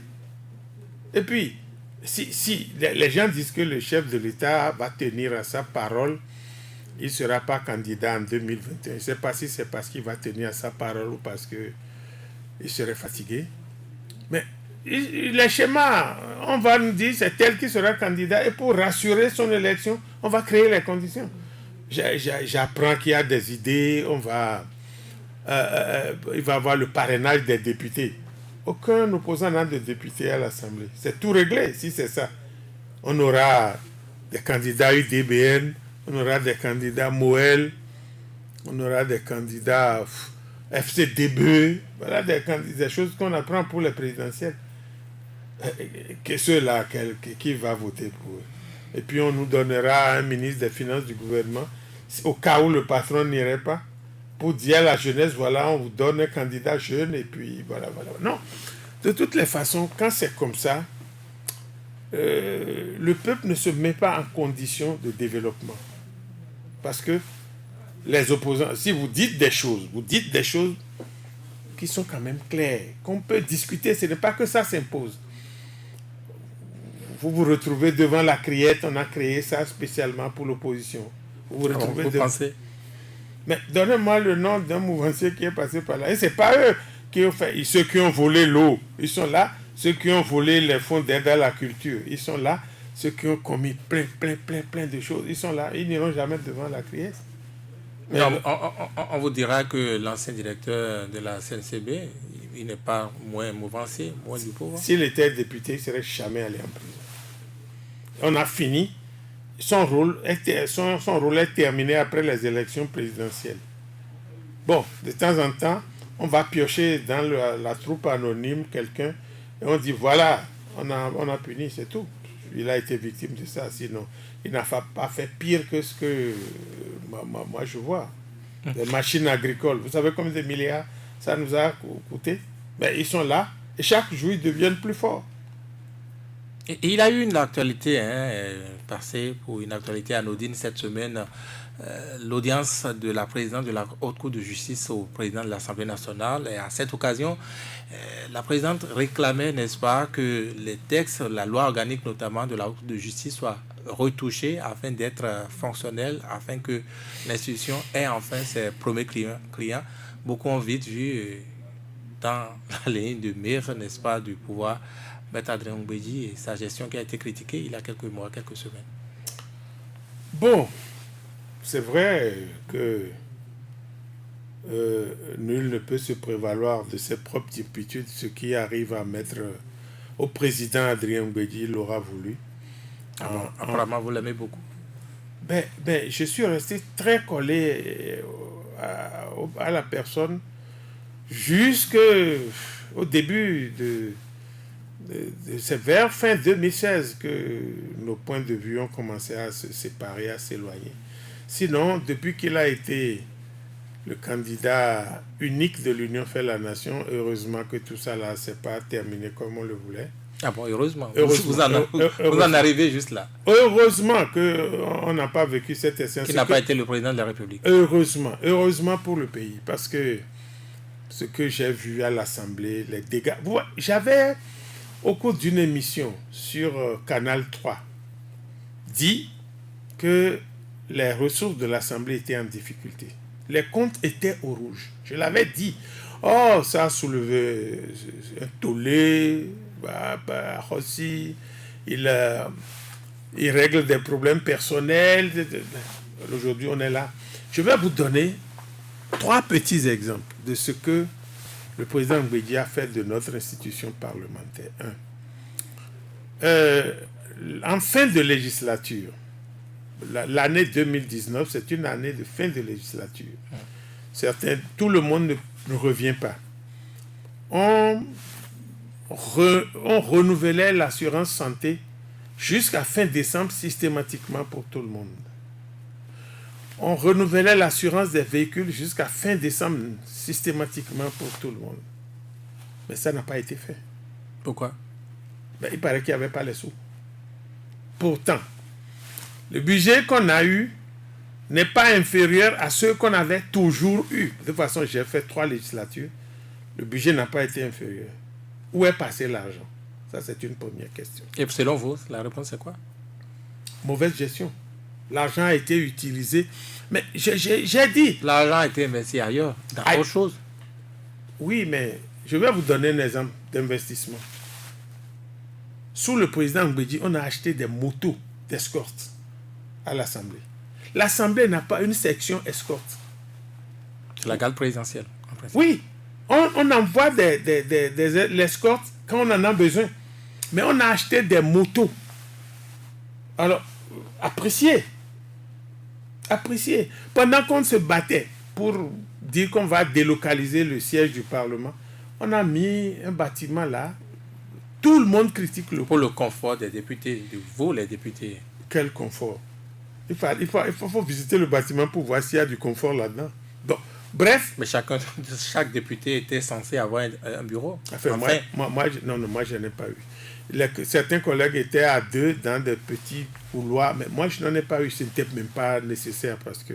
Et puis, si les gens disent que le chef de l'État va tenir à sa parole, il ne sera pas candidat en 2021. Je ne sais pas si c'est parce qu'il va tenir à sa parole ou parce qu'il serait fatigué. Mais les schémas, on va nous dire c'est tel qui sera candidat et pour rassurer son élection, on va créer les conditions. J'apprends qu'il y a des idées, il va y avoir le parrainage des députés. Aucun opposant n'a de député à l'Assemblée. C'est tout réglé si c'est ça. On aura des candidats UDBN, on aura des candidats Moël, on aura des candidats FCDB, voilà des choses qu'on apprend pour les présidentielles. Que ceux-là, qui va voter pour eux. Et puis on nous donnera un ministre des Finances du gouvernement, au cas où le patron n'irait pas, pour dire à la jeunesse, voilà, on vous donne un candidat jeune, et puis voilà. Non, de toutes les façons, quand c'est comme ça, le peuple ne se met pas en condition de développement. Parce que les opposants, si vous dites des choses qui sont quand même claires, qu'on peut discuter, ce n'est pas que ça s'impose. Vous vous retrouvez devant la criette, on a créé ça spécialement pour l'opposition. Vous vous retrouvez devant... pensez? Mais donnez-moi le nom d'un mouvancier qui est passé par là. Et ce n'est pas eux qui ont fait. Ceux qui ont volé l'eau, ils sont là. Ceux qui ont volé les fonds d'aide à la culture, ils sont là. Ceux qui ont commis plein de choses, ils sont là. Ils n'iront jamais devant la criette. Mais on vous dira que l'ancien directeur de la CNCB, il n'est pas moins mouvancier, moins du pouvoir. S'il était député, il ne serait jamais allé en prison. On a fini. Son rôle est terminé après les élections présidentielles. Bon, de temps en temps, on va piocher dans la troupe anonyme quelqu'un et on dit voilà, on a puni, c'est tout. Il a été victime de ça, sinon il n'a pas fait pire que ce que moi je vois. Les machines agricoles, vous savez combien de milliards ça nous a coûté? Mais ils sont là et chaque jour ils deviennent plus forts. Et il a eu une actualité passée pour une actualité anodine cette semaine, l'audience de la présidente de la Haute Cour de justice au président de l'Assemblée nationale. Et à cette occasion, la présidente réclamait, n'est-ce pas, que les textes, la loi organique notamment de la Haute Cour de justice soient retouchés afin d'être fonctionnels, afin que l'institution ait enfin ses premiers clients. Beaucoup ont vite vu dans la ligne de mire, n'est-ce pas, du pouvoir, Maître Adrien Mbedji et sa gestion qui a été critiquée il y a quelques mois, quelques semaines. Bon, c'est vrai que nul ne peut se prévaloir de ses propres turpitudes. Ce qui arrive à mettre au président Adrien Mbedi, il l'aura voulu. Apparemment, vous l'aimez beaucoup. Je suis resté très collé à la personne jusqu'au début c'est vers fin 2016 que nos points de vue ont commencé à se séparer, à s'éloigner. Sinon, depuis qu'il a été le candidat unique de l'Union fait la nation, heureusement que tout ça là s'est pas terminé comme on le voulait. Ah bon, heureusement. Vous en arrivez juste là. Heureusement qu'on n'a pas vécu cette essence. Qui n'a pas été le président de la République. Heureusement pour le pays. Parce que ce que j'ai vu à l'Assemblée, les dégâts... J'avais, au cours d'une émission sur Canal 3, dit que les ressources de l'Assemblée étaient en difficulté. Les comptes étaient au rouge. Je l'avais dit. Oh, ça a soulevé un tollé. Aussi, il règle des problèmes personnels. Aujourd'hui, on est là. Je vais vous donner 3 petits exemples de ce que le président Mbedi a fait de notre institution parlementaire. En fin de législature, l'année 2019, c'est une année de fin de législature. Tout le monde ne revient pas. On renouvelait l'assurance santé jusqu'à fin décembre systématiquement pour tout le monde. On renouvelait l'assurance des véhicules jusqu'à fin décembre systématiquement pour tout le monde. Mais ça n'a pas été fait. Pourquoi? Il paraît qu'il n'y avait pas les sous. Pourtant, le budget qu'on a eu n'est pas inférieur à ceux qu'on avait toujours eu. De toute façon, j'ai fait 3 législatures. Le budget n'a pas été inférieur. Où est passé l'argent? Ça, c'est une première question. Et selon vous, la réponse c'est quoi? Mauvaise gestion. L'argent a été utilisé. Mais j'ai dit... L'argent a été investi ailleurs, dans autre chose. Oui, mais je vais vous donner un exemple d'investissement. Sous le président Mbedi, on a acheté des motos d'escorte à l'Assemblée. L'Assemblée n'a pas une section escorte. C'est la garde présidentielle. Oui. On envoie l'escorte quand on en a besoin. Mais on a acheté des motos. Alors, appréciez. Pendant qu'on se battait pour dire qu'on va délocaliser le siège du Parlement, on a mis un bâtiment là. Tout le monde critique pour le confort des députés, de vous les députés. Quel confort? Il faut visiter le bâtiment pour voir s'il y a du confort là-dedans. Bon, bref. Mais chaque député était censé avoir un bureau. Enfin, moi, je n'ai pas eu. Certains collègues étaient à 2 dans des petits couloirs, mais moi, je n'en ai pas eu. Ce n'était même pas nécessaire parce que,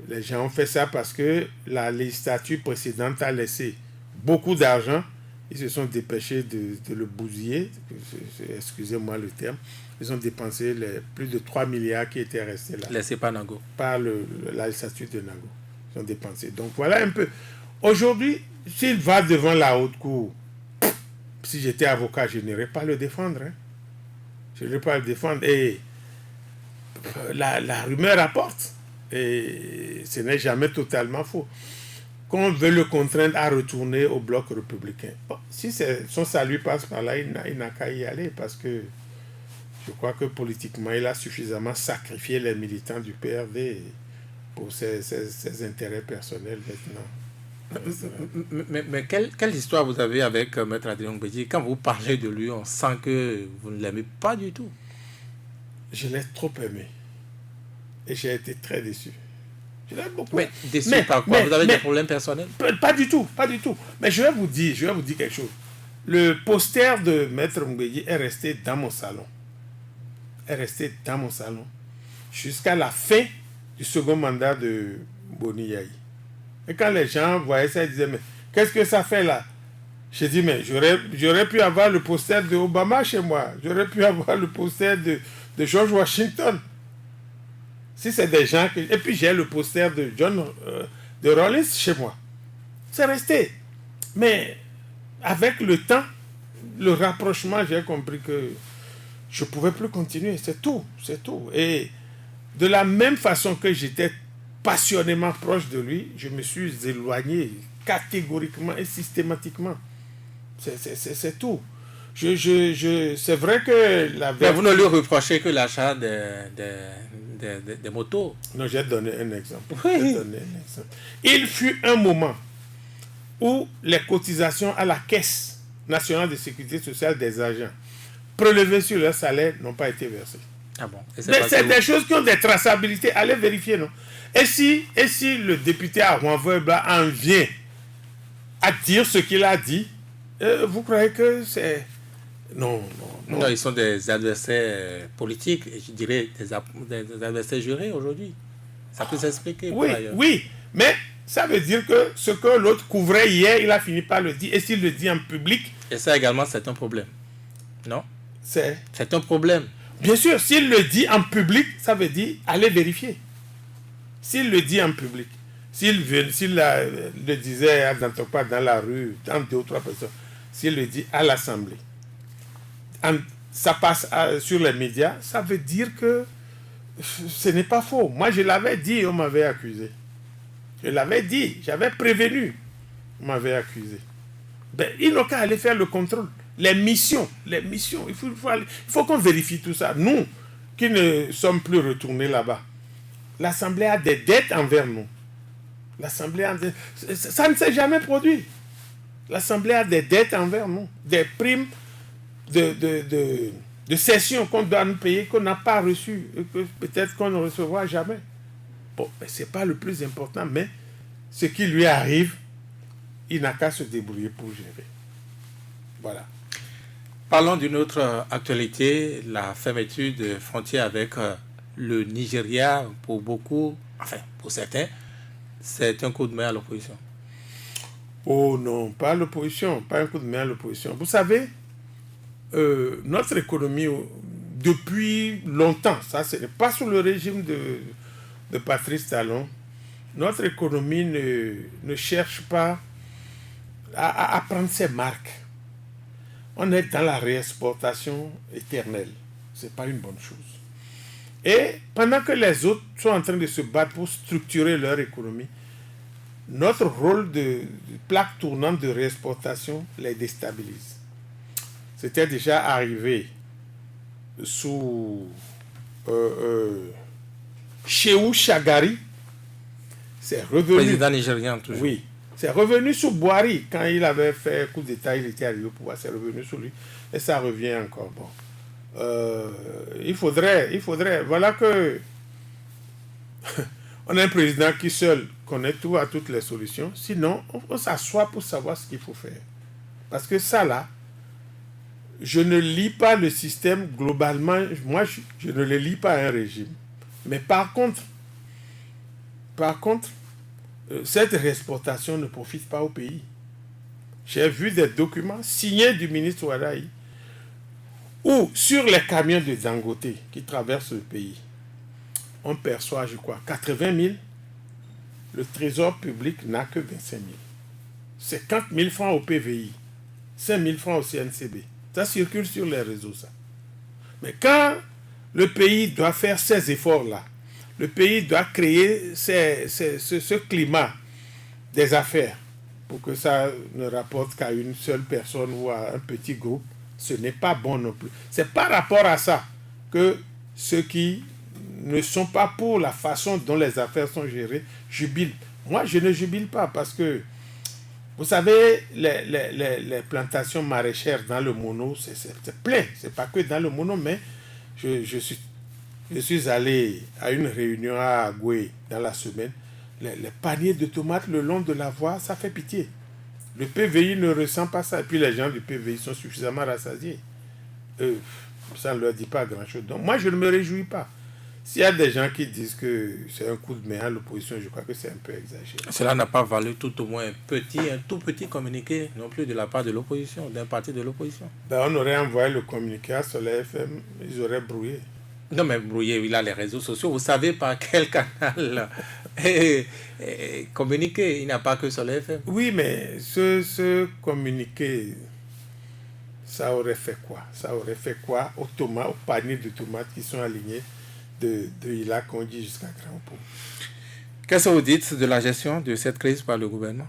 les gens ont fait ça parce que la législature précédente a laissé beaucoup d'argent. Ils se sont dépêchés de le bousiller, excusez-moi le terme. Ils ont dépensé plus de 3 milliards qui étaient restés là. Laissés par Nago. Par la législature de Nago. Ils ont dépensé. Donc voilà un peu. Aujourd'hui, s'il va devant la haute cour, si j'étais avocat, je n'irais pas le défendre. Je n'irais pas le défendre. Et la rumeur apporte. Et ce n'est jamais totalement faux. Qu'on veut le contraindre à retourner au bloc républicain. Si son salut passe par là, il n'a qu'à y aller parce que je crois que politiquement, il a suffisamment sacrifié les militants du PRD pour ses intérêts personnels maintenant. Mais quelle histoire vous avez avec Maître Adrien Mbedi? Quand vous parlez de lui, on sent que vous ne l'aimez pas du tout. Je l'ai trop aimé. Et j'ai été très déçu. Je l'ai beaucoup. Mais déçu par quoi? Vous avez des problèmes personnels? Pas du tout. Mais je vais vous dire quelque chose. Le poster de Maître Mbedi est resté dans mon salon. Jusqu'à la fin du second mandat de Boni Yayi. Et quand les gens voyaient ça, ils disaient, mais qu'est-ce que ça fait là? J'ai dit, mais j'aurais pu avoir le poster de Obama chez moi. J'aurais pu avoir le poster de George Washington. Si c'est des gens que... Et puis j'ai le poster de de Rollins chez moi. C'est resté. Mais avec le temps, le rapprochement, j'ai compris que je ne pouvais plus continuer. C'est tout. Et de la même façon que j'étais passionnément proche de lui, je me suis éloigné catégoriquement et systématiquement. C'est tout. C'est vrai que Mais vous ne lui reprochez que l'achat des motos. Non, j'ai donné un exemple. Oui. Il fut un moment où les cotisations à la Caisse nationale de sécurité sociale des agents prélevées sur leur salaire n'ont pas été versées. Ah bon? C'est des choses qui ont des traçabilités. Allez vérifier, non? Et si le député à Ouanveuba en vient à dire ce qu'il a dit, vous croyez que c'est... Non. Non, ils sont des adversaires politiques, et je dirais des adversaires jurés aujourd'hui. Ça peut s'expliquer. Oui, mais ça veut dire que ce que l'autre couvrait hier, il a fini par le dire. Et s'il le dit en public... Et ça également, c'est un problème. Non? C'est un problème. Bien sûr, s'il le dit en public, ça veut dire allez vérifier. S'il le dit en public, s'il le disait dans la rue, dans 2 ou 3 personnes, s'il le dit à l'Assemblée, ça passe sur les médias, ça veut dire que ce n'est pas faux. Moi, je l'avais dit et on m'avait accusé. Je l'avais dit, j'avais prévenu, on m'avait accusé. Ben, il n'a qu'à aller faire le contrôle. Les missions, il faut qu'on vérifie tout ça. Nous, qui ne sommes plus retournés là-bas, l'Assemblée a des dettes envers nous. Ça ne s'est jamais produit. L'Assemblée a des dettes envers nous, des primes de cession qu'on doit nous payer, qu'on n'a pas reçues, et que peut-être qu'on ne recevra jamais. Bon, mais ce n'est pas le plus important, mais ce qui lui arrive, il n'a qu'à se débrouiller pour gérer. Voilà. Parlons d'une autre actualité, la fermeture de frontières avec le Nigeria. Pour beaucoup, enfin pour certains, c'est un coup de main à l'opposition. Oh non, pas l'opposition, pas un coup de main à l'opposition. Vous savez, notre économie, depuis longtemps, ça c'est pas sous le régime de Patrice Talon, notre économie ne cherche pas à prendre ses marques. On est dans la réexportation éternelle. Ce n'est pas une bonne chose. Et pendant que les autres sont en train de se battre pour structurer leur économie, notre rôle de plaque tournante de réexportation les déstabilise. C'était déjà arrivé sous Shehu Shagari. C'est revenu. Président nigérien toujours. Oui. C'est revenu sous Buhari. Quand il avait fait coup d'État, il était arrivé au pouvoir. C'est revenu sous lui. Et ça revient encore. Bon. Il faudrait. Voilà que. On a un président qui seul connaît tout à toutes les solutions. Sinon, on s'assoit pour savoir ce qu'il faut faire. Parce que ça, là, je ne lis pas le système globalement. Moi, je ne le lis pas à un régime. Mais par contre, cette réexportation ne profite pas au pays. J'ai vu des documents signés du ministre Ouadaï où, sur les camions de Dangote qui traversent le pays, on perçoit, je crois, 80 000. Le trésor public n'a que 25 000. 50 000 francs au PVI, 5 000 francs au CNCB. Ça circule sur les réseaux, ça. Mais quand le pays doit faire ces efforts-là, le pays doit créer ce climat des affaires pour que ça ne rapporte qu'à une seule personne ou à un petit groupe. Ce n'est pas bon non plus. C'est par rapport à ça que ceux qui ne sont pas pour la façon dont les affaires sont gérées jubilent. Moi, je ne jubile pas parce que, vous savez, les plantations maraîchères dans le Mono, c'est plein. C'est pas que dans le Mono, mais je suis allé à une réunion à Agoué dans la semaine. Les paniers de tomates le long de la voie, ça fait pitié. Le PVI ne ressent pas ça. Et puis les gens du PVI sont suffisamment rassasiés. Ça ne leur dit pas grand-chose. Donc moi, je ne me réjouis pas. S'il y a des gens qui disent que c'est un coup de main à l'opposition, je crois que c'est un peu exagéré. Cela n'a pas valu tout au moins un tout petit communiqué non plus de la part de l'opposition, d'un parti de l'opposition. Ben, on aurait envoyé le communiqué à Soleil FM, ils auraient brouillé. Non, mais brouillé, il a les réseaux sociaux. Vous savez par quel canal communiquer. Il n'y a pas que Soleil FM. Oui, mais ce communiqué, ça aurait fait quoi? Ça aurait fait quoi aux paniers de tomates qui sont alignés de Ila Kondi jusqu'à Grand Pont? Qu'est-ce que vous dites de la gestion de cette crise par le gouvernement?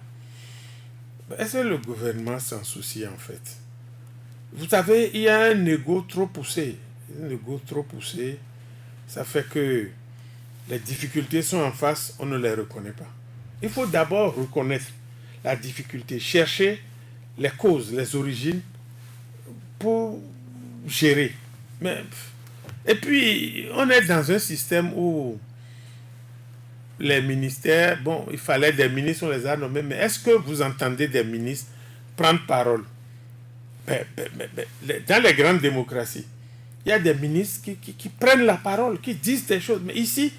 Est-ce que le gouvernement s'en soucie en fait? Vous savez, il y a un ego trop poussé. Un ego trop poussé, ça fait que les difficultés sont en face, on ne les reconnaît pas. Il faut d'abord reconnaître la difficulté, chercher les causes, les origines pour gérer. Et puis, on est dans un système où les ministères, bon, il fallait des ministres, on les a nommés, mais est-ce que vous entendez des ministres prendre parole? Dans les grandes démocraties, il y a des ministres qui prennent la parole, qui disent des choses. Mais ici,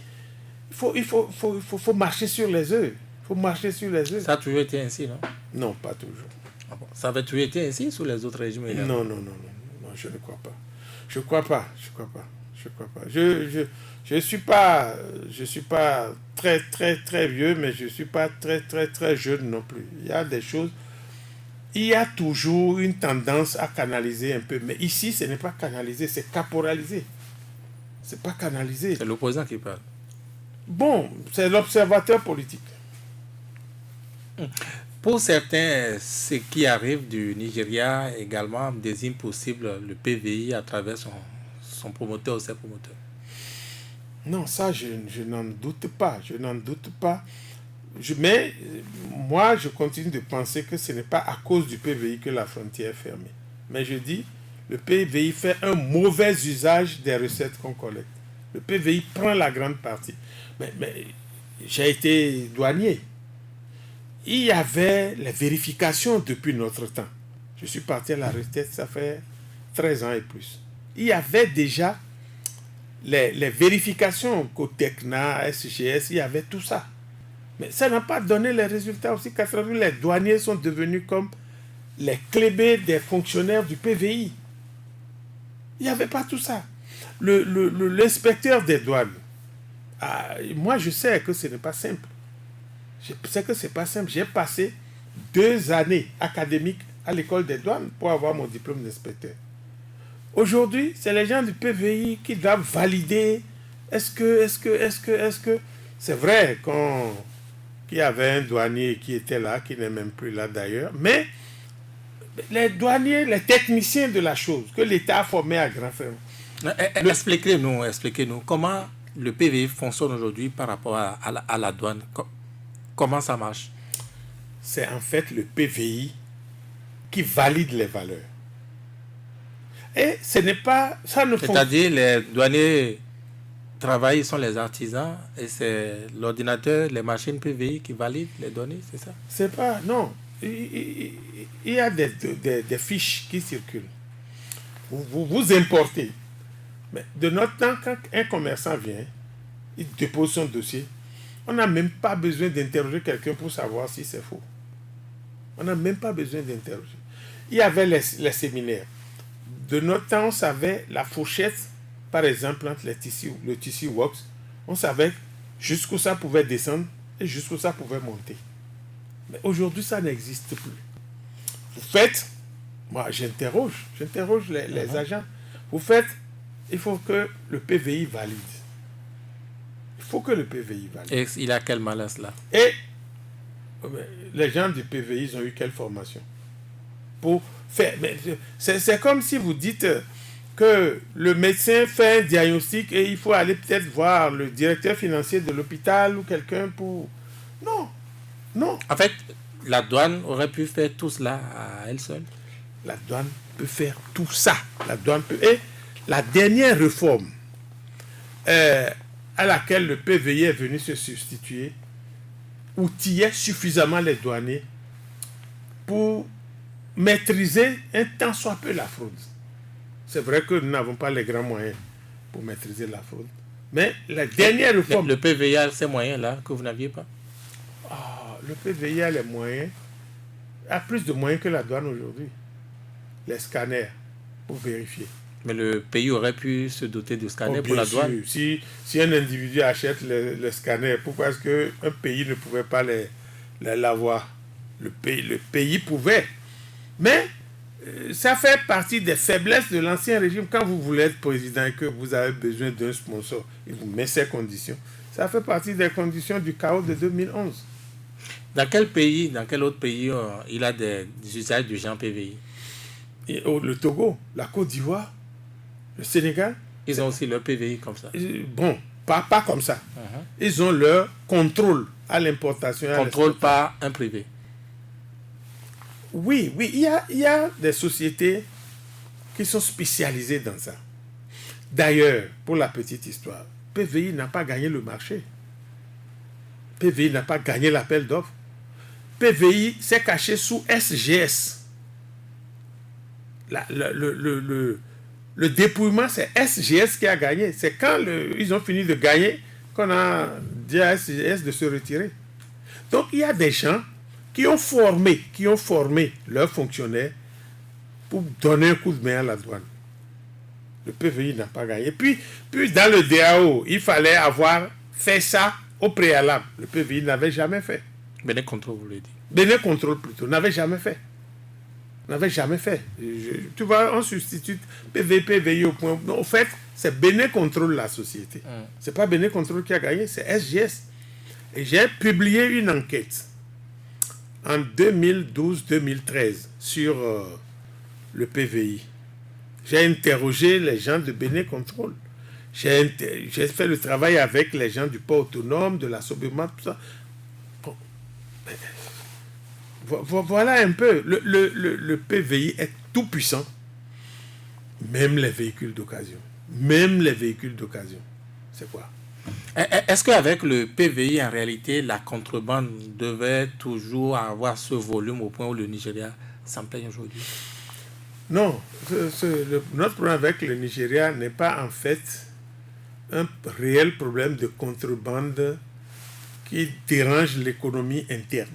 il faut marcher sur les œufs. Il faut marcher sur les œufs. Ça a toujours été ainsi, non? Non, pas toujours. Ah bon. Ça avait toujours été ainsi sous les autres régimes? Non, je ne crois pas. Je crois pas. Je suis pas très, très, très vieux, mais je suis pas très, très, très jeune non plus. Il y a des choses. Il y a toujours une tendance à canaliser un peu. Mais ici, ce n'est pas canalisé, c'est caporalisé. C'est pas canalisé. C'est l'opposant qui parle. Bon, c'est l'observateur politique. Pour certains, ce qui arrive du Nigeria également désigne possible le PVI à travers son promoteur ou ses promoteurs. Non, ça, je n'en doute pas. Mais moi, je continue de penser que ce n'est pas à cause du PVI que la frontière est fermée. Mais je dis, le PVI fait un mauvais usage des recettes qu'on collecte. Le PVI prend la grande partie. Mais j'ai été douanier. Il y avait les vérifications depuis notre temps. Je suis parti à la retraite, ça fait 13 ans et plus. Il y avait déjà les vérifications Cotecna, SGS, il y avait tout ça. Mais ça n'a pas donné les résultats aussi. 80, les douaniers sont devenus comme les clébés des fonctionnaires du PVI. Il n'y avait pas tout ça. L'inspecteur des douanes, moi je sais que ce n'est pas simple. Je sais que ce n'est pas simple. J'ai passé 2 années académiques à l'école des douanes pour avoir mon diplôme d'inspecteur. Aujourd'hui, c'est les gens du PVI qui doivent valider. Est-ce que... C'est vrai qu'il y avait un douanier qui était là, qui n'est même plus là d'ailleurs, mais les douaniers, les techniciens de la chose, que l'État a formé à grand frère. Expliquez-nous comment le PVI fonctionne aujourd'hui par rapport à la douane. Comment ça marche? C'est en fait le PVI qui valide les valeurs. Et ce n'est pas... C'est-à-dire les douaniers travaillent, sont les artisans et c'est l'ordinateur, les machines PVI qui valident les données, c'est ça? C'est pas... Non. Il y a des fiches qui circulent. Vous importez. Mais de notre temps, quand un commerçant vient, il dépose son dossier, on n'a même pas besoin d'interroger quelqu'un pour savoir si c'est faux. On n'a même pas besoin d'interroger. Il y avait les séminaires. De notre temps, on savait la fourchette, par exemple, entre le tissu wax, on savait jusqu'où ça pouvait descendre et jusqu'où ça pouvait monter. Mais aujourd'hui, ça n'existe plus. Vous faites, moi j'interroge les agents. Vous faites, il faut que le PVI valide. Il faut que le PVI valide. Et il a quel malaise là? Et les gens du PVI, ils ont eu quelle formation pour faire? C'est comme si vous dites que le médecin fait un diagnostic et il faut aller peut-être voir le directeur financier de l'hôpital ou quelqu'un pour... Non. En fait, la douane aurait pu faire tout cela à elle seule. La douane peut faire tout ça. Et la dernière réforme à laquelle le PVI est venu se substituer outillait suffisamment les douaniers pour maîtriser un tant soit peu la fraude. C'est vrai que nous n'avons pas les grands moyens pour maîtriser la fraude. Mais la dernière réforme... Le PVI a ces moyens-là que vous n'aviez pas? Le PVI a les moyens, a plus de moyens que la douane aujourd'hui. Les scanners, pour vérifier. Mais le pays aurait pu se doter de scanners pour la douane. Si un individu achète les scanners, pourquoi est-ce qu'un pays ne pouvait pas l'avoir? Le pays pouvait. Mais ça fait partie des faiblesses de l'ancien régime. Quand vous voulez être président et que vous avez besoin d'un sponsor, il vous met ces conditions. Ça fait partie des conditions du chaos de 2011. Dans quel autre pays il a des usages du genre PVI? Le Togo, la Côte d'Ivoire, le Sénégal. Ils ont aussi leur PVI comme ça. Bon, pas comme ça. Ils ont leur contrôle à l'importation. Contrôle par un privé. Oui, il y a des sociétés qui sont spécialisées dans ça. D'ailleurs, pour la petite histoire, PVI n'a pas gagné le marché. PVI n'a pas gagné l'appel d'offres. PVI s'est caché sous SGS. Le dépouillement, c'est SGS qui a gagné. C'est quand ils ont fini de gagner qu'on a dit à SGS de se retirer. Donc, il y a des gens qui ont formé leurs fonctionnaires pour donner un coup de main à la douane. Le PVI n'a pas gagné. Puis dans le DAO, il fallait avoir fait ça au préalable. Le PVI n'avait jamais fait. Bénin Contrôle, vous le dites. Bénin Contrôle plutôt, n'avait jamais fait. Tu vois, on substitue PVI au point. En fait, c'est Bénin Contrôle la société. C'est pas Bénin Contrôle qui a gagné, c'est SGS. Et j'ai publié une enquête en 2012-2013 sur le PVI. J'ai interrogé les gens de Bénin Contrôle. J'ai fait le travail avec les gens du port autonome, de la Sobema, tout ça. Bon. Voilà un peu. Le PVI est tout puissant. Même les véhicules d'occasion. C'est quoi? Est-ce qu'avec le PVI, en réalité, la contrebande devait toujours avoir ce volume au point où le Nigeria s'en plaigne aujourd'hui? Non. Notre problème avec le Nigeria n'est pas en fait un réel problème de contrebande qui dérange l'économie interne.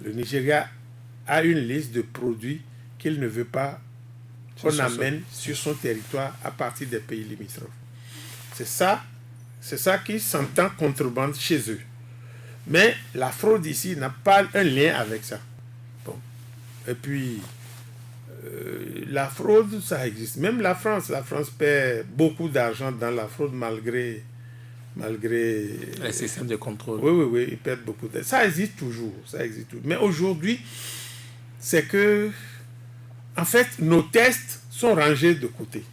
Le Nigeria a une liste de produits qu'il ne veut pas qu'on amène sur son territoire à partir des pays limitrophes. C'est ça qui s'entend contrebande chez eux. Mais la fraude ici n'a pas un lien avec ça. Bon. Et puis, la fraude, ça existe. Même la France perd beaucoup d'argent dans la fraude malgré les systèmes de contrôle. Oui, ils perdent beaucoup d'argent. Ça existe toujours. Mais aujourd'hui, c'est que, en fait, nos tests sont rangés de côté.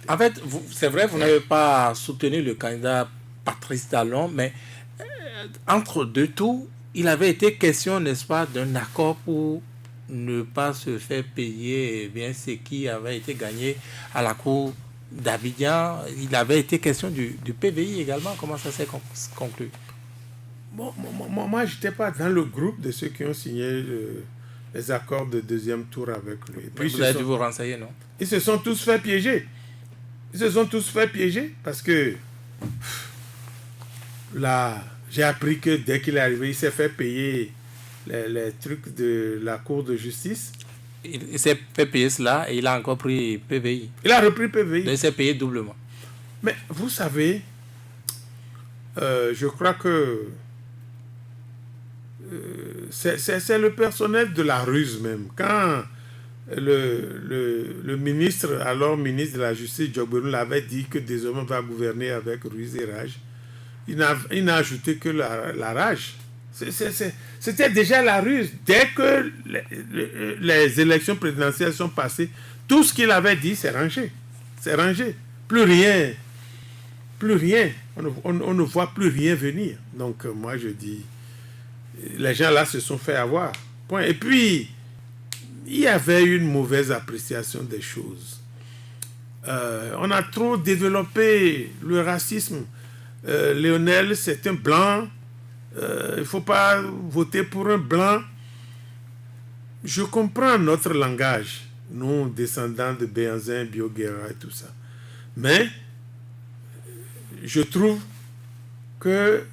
En fait, c'est vrai, vous n'avez pas soutenu le candidat Patrice Talon, mais entre deux tours, il avait été question, n'est-ce pas, d'un accord pour ne pas se faire payer bien ce qui avait été gagné à la cour d'Abidjan. Il avait été question du PVI également. Comment ça s'est conclu? Bon, moi, je n'étais pas dans le groupe de ceux qui ont signé les accords de deuxième tour avec lui. Puis vous avez dû vous renseigner, non? Ils se sont tous fait piéger. Parce que là, j'ai appris que dès qu'il est arrivé, il s'est fait payer les trucs de la Cour de justice. Il s'est fait payer cela et il a encore pris PVI. Il a repris PVI. Donc il s'est payé doublement. Mais vous savez, je crois que c'est le personnel de la ruse même. Quand le ministre, alors ministre de la Justice, Djogbenou, l'avait dit que désormais on va gouverner avec ruse et rage, il n'a ajouté que la rage. C'était déjà la ruse. Dès que les élections présidentielles sont passées, tout ce qu'il avait dit, c'est rangé. Plus rien. On ne voit plus rien venir. Donc, moi, je dis, les gens là se sont fait avoir. Point. Et puis, il y avait une mauvaise appréciation des choses. On a trop développé le racisme. Lionel, c'est un blanc. Il ne faut pas voter pour un blanc. Je comprends notre langage, nous, descendants de Béhanzin, Bioguera et tout ça. Mais, je trouve que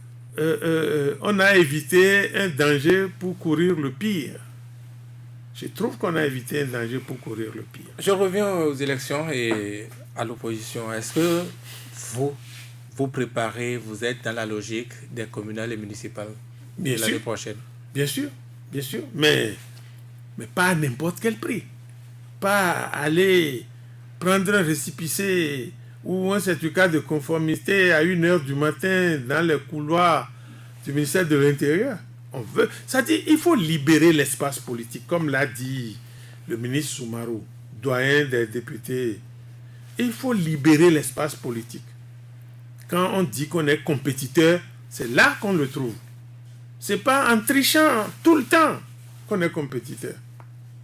on a évité un danger pour courir le pire. Je trouve qu'on a évité un danger pour courir le pire. Je reviens aux élections et à l'opposition. Est-ce que vous préparez, vous êtes dans la logique des communales et municipales de l'année prochaine? Bien sûr. Mais pas à n'importe quel prix. Pas aller prendre un récépissé ou un certificat de conformité à 1h du matin dans les couloirs du ministère de l'Intérieur. On veut, ça dit, il faut libérer l'espace politique, comme l'a dit le ministre Soumarou, doyen des députés. Il faut libérer l'espace politique. Quand on dit qu'on est compétiteur, c'est là qu'on le trouve. C'est pas en trichant tout le temps qu'on est compétiteur.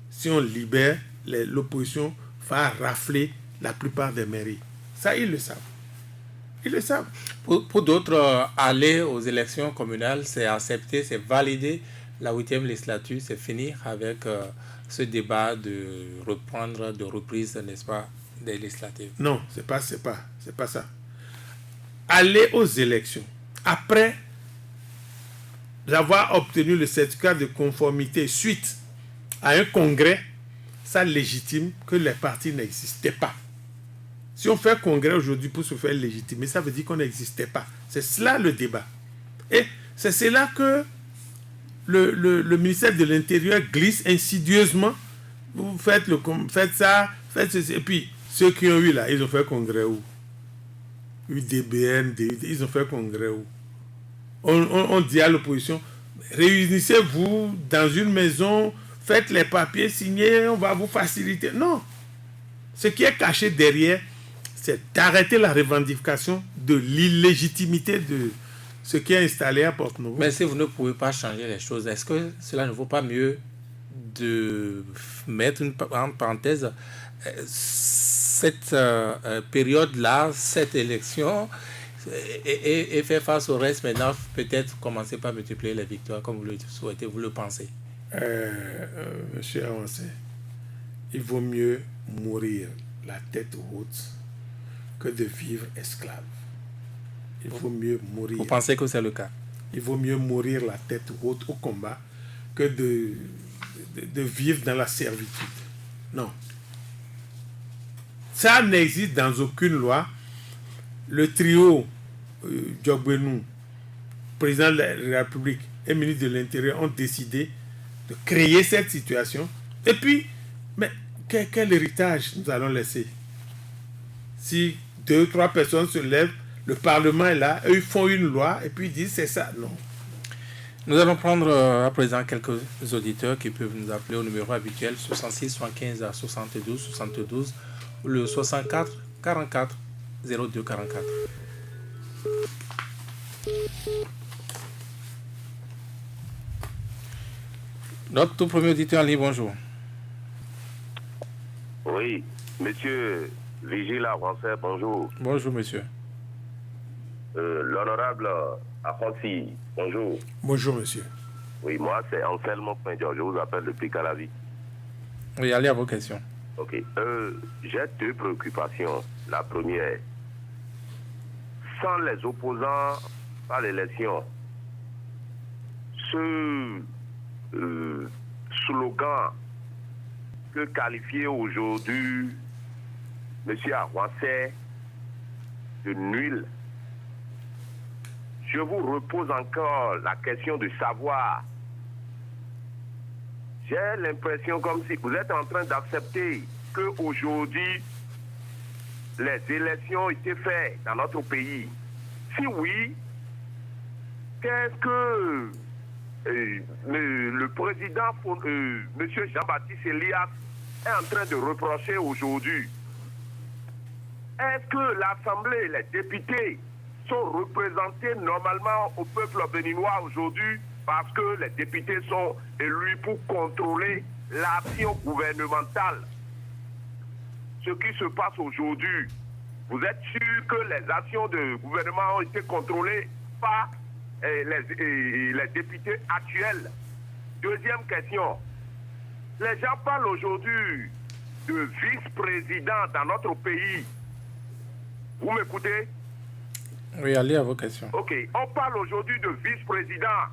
Si on libère, l'opposition va rafler la plupart des mairies. Ça, ils le savent. Ils le savent. Pour d'autres, aller aux élections communales, c'est accepter, c'est valider la 8e législature, c'est finir avec ce débat de reprendre, de reprise, n'est-ce pas, des législatives. Non, c'est pas ça. Aller aux élections après avoir obtenu le certificat de conformité suite à un congrès, ça légitime que les partis n'existaient pas. Si on fait un congrès aujourd'hui pour se faire légitimer, ça veut dire qu'on n'existait pas. C'est cela le débat. Et c'est cela que le ministère de l'Intérieur glisse insidieusement. Vous faites ça, faites ceci. Et puis, ceux qui ont eu là, ils ont fait congrès où? UDBN, ils ont fait congrès où? On dit à l'opposition, réunissez-vous dans une maison, faites les papiers, signez, on va vous faciliter. Non. Ce qui est caché derrière, c'est d'arrêter la revendication de l'illégitimité de ce qui est installé à Porte-Novo. Mais si vous ne pouvez pas changer les choses, est-ce que cela ne vaut pas mieux de mettre en parenthèse cette période-là, cette élection, et faire face au reste maintenant, peut-être commencer par multiplier les victoires comme vous le souhaitez, vous le pensez? Monsieur Avancé, il vaut mieux mourir la tête haute que de vivre esclave. Il vaut mieux mourir. Vous pensez que c'est le cas? Il vaut mieux mourir la tête haute au combat que de vivre dans la servitude. Non. Ça n'existe dans aucune loi. Le trio Diogbenou, président de la République et ministre de l'Intérieur ont décidé de créer cette situation. Et puis, mais quel héritage nous allons laisser? Si 2 ou 3 personnes se lèvent, le Parlement est là, eux ils font une loi et puis ils disent c'est ça. Non. Nous allons prendre à présent quelques auditeurs qui peuvent nous appeler au numéro habituel 66 75 72 72 ou le 64 44 02 44. Notre tout premier auditeur en ligne, bonjour. Oui, monsieur Vigile Avancé, bonjour. Bonjour, monsieur. L'honorable Afonsi, bonjour. Bonjour, monsieur. Oui, moi, c'est Anselmo Pindior, je vous appelle depuis Calavi. Oui, allez à vos questions. Ok. J'ai 2 préoccupations. La première, sans les opposants à l'élection, ce slogan que qualifier aujourd'hui M. Arouassé de nul, je vous repose encore la question de savoir. J'ai l'impression comme si vous êtes en train d'accepter qu'aujourd'hui, les élections ont été faites dans notre pays. Si oui, qu'est-ce que le président, M. Jean-Baptiste Elias, est en train de reprocher aujourd'hui? Est-ce que l'Assemblée, les députés, sont représentés normalement au peuple béninois aujourd'hui parce que les députés sont élus pour contrôler l'action gouvernementale? Ce qui se passe aujourd'hui, vous êtes sûr que les actions de gouvernement ont été contrôlées par les députés actuels? Deuxième question. Les gens parlent aujourd'hui de vice-président dans notre pays. Vous m'écoutez? Oui, allez à vos questions. Ok, on parle aujourd'hui de vice-président.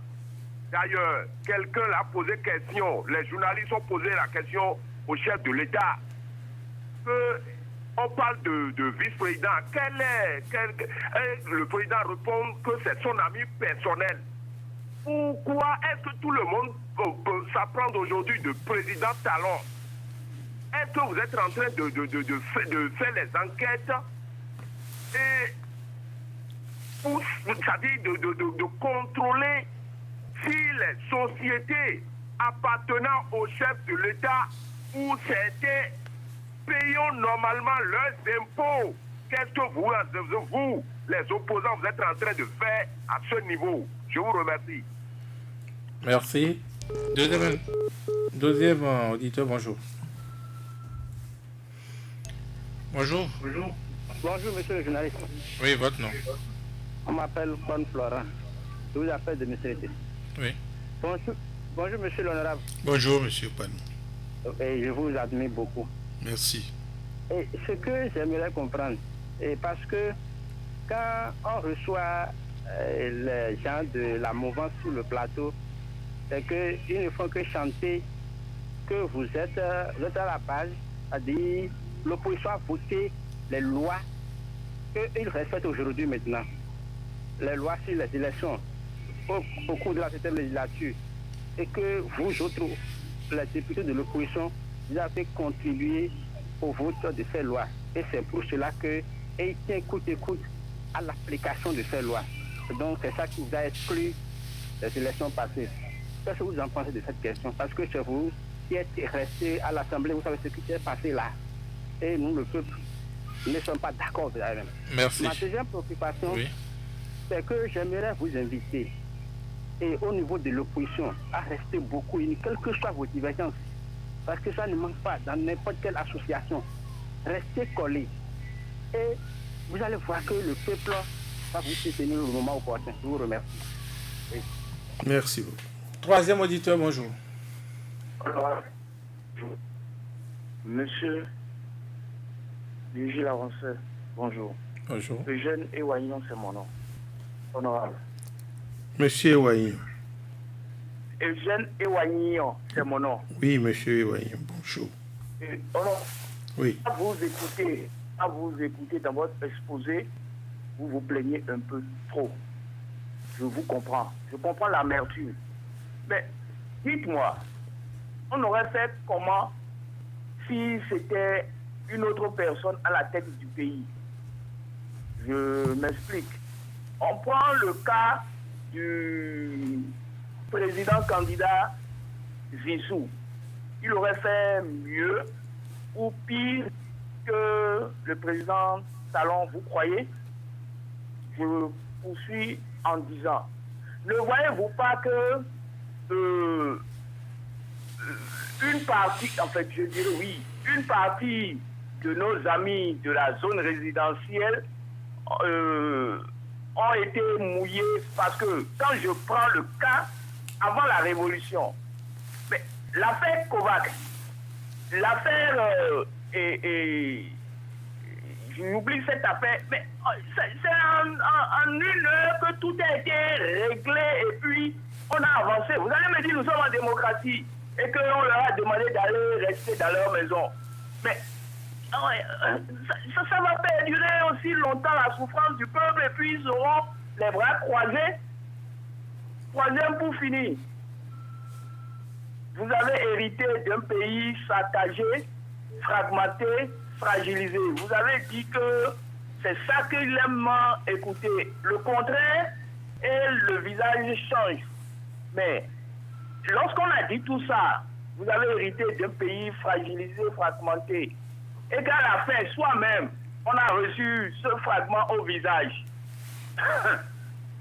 D'ailleurs, quelqu'un l'a posé question, les journalistes ont posé la question au chef de l'État. On parle de vice-président. Le président répond que c'est son ami personnel. Pourquoi est-ce que tout le monde peut s'apprendre aujourd'hui de président Talon? Est-ce que vous êtes en train de faire les enquêtes et pour, c'est-à-dire de contrôler si les sociétés appartenant au chef de l'État ou certains payons normalement leurs impôts. Qu'est-ce que vous, les opposants, vous êtes en train de faire à ce niveau? Je vous remercie. Merci. Deuxième auditeur, bonjour. Bonjour. Bonjour, monsieur le journaliste. Oui, votre nom. On m'appelle Juan Florent. Je vous appelle de monsieur. Oui. Bonjour, monsieur l'honorable. Bonjour, monsieur Pan. Et je vous admire beaucoup. Merci. Et ce que j'aimerais comprendre, et parce que quand on reçoit les gens de la mouvance sur le plateau, c'est qu'ils ne font que chanter que vous êtes à la base, c'est-à-dire l'opposition a voté les lois qu'ils respectent aujourd'hui maintenant. Les lois sur les élections au cours de la 7e législature. Et que vous autres, les députés de l'opposition, vous avez contribué au vote de ces lois. Et c'est pour cela que et tient coûte à l'application de ces lois. Donc c'est ça qui vous a exclu des élections passées. Qu'est-ce que vous en pensez de cette question? Parce que c'est vous qui êtes resté à l'Assemblée, vous savez ce qui s'est passé là. Et nous, le peuple, ne sommes pas d'accord avec la même. Merci. Ma deuxième préoccupation, Oui. c'est que j'aimerais vous inviter, et au niveau de l'opposition, à rester beaucoup unis, quelles que soient vos divergences. Parce que ça ne manque pas dans n'importe quelle association. Restez collés. Et vous allez voir que le peuple va vous soutenir au moment opportun. Je vous remercie. Oui. Merci beaucoup. Troisième auditeur, bonjour. Monsieur Vigile Avanceur, bonjour. Bonjour. Eugène Ewaignon, c'est mon nom. Honorable. Monsieur Ewaignon. Eugène Ewaignon, c'est mon nom. Oui, monsieur Ewaignon, bonjour. Honorable, Oui. à vous écouter dans votre exposé, vous vous plaignez un peu trop. Je vous comprends. Je comprends l'amertume. Mais dites-moi, on aurait fait comment si c'était une autre personne à la tête du pays? Je m'explique. On prend le cas du président candidat Zissou. Il aurait fait mieux ou pire que le président Talon, vous croyez? Je poursuis en disant, ne voyez-vous pas que une partie, en fait, je dirais oui, une partie de nos amis de la zone résidentielle ont été mouillés parce que quand je prends le cas avant la révolution, mais l'affaire Kovac, l'affaire j'oublie cette affaire, mais c'est en une heure que tout a été réglé et puis on a avancé. Vous allez me dire, nous sommes en démocratie et qu'on leur a demandé d'aller rester dans leur maison. Mais ça va perdurer aussi longtemps la souffrance du peuple et puis ils auront les bras croisés. Troisième pour finir. Vous avez hérité d'un pays saccagé, fragmenté, fragilisé. Vous avez dit que c'est ça qu'il aime écouter. Le contraire, et le visage change. Mais lorsqu'on a dit tout ça, vous avez hérité d'un pays fragilisé, fragmenté. Et qu'à la fin, soi-même, on a reçu ce fragment au visage.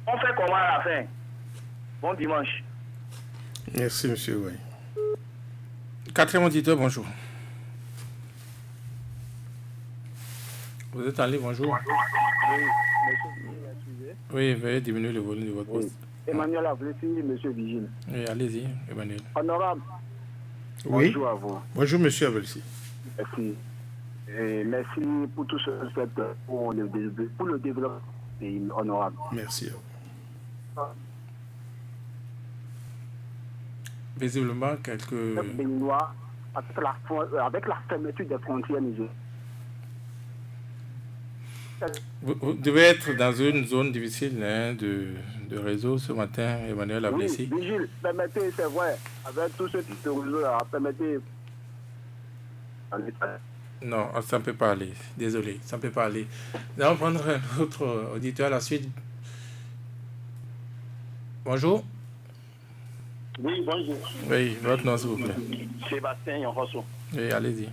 On fait comment à la fin? Bon dimanche. Merci, monsieur Ewaignon. Quatrième auditeur, bonjour. Vous êtes en ligne, bonjour. Oui, veuillez diminuer le volume de votre poste. Emmanuel Avlessi, monsieur Vigile. Oui, allez-y, Emmanuel. Honorable, Oui. bonjour à vous. Bonjour, monsieur Avelsi. Merci. Et merci pour tout ce que vous faites pour le développement du pays, honorable. Merci. Visiblement, quelques... Béninois, avec la fermeture des frontières nigériennes. Vous devez être dans une zone difficile de réseau ce matin, Emmanuel Ablessi. Oui, Vigile, permettez, c'est vrai, avec tout ce type de réseau là, permettez. Non, ça ne peut pas aller. Désolé, ça ne peut pas aller. Nous allons prendre un autre auditeur à la suite. Bonjour. Oui, bonjour. Oui, votre nom, s'il vous plaît. Sébastien Yonrosso. Oui, allez-y.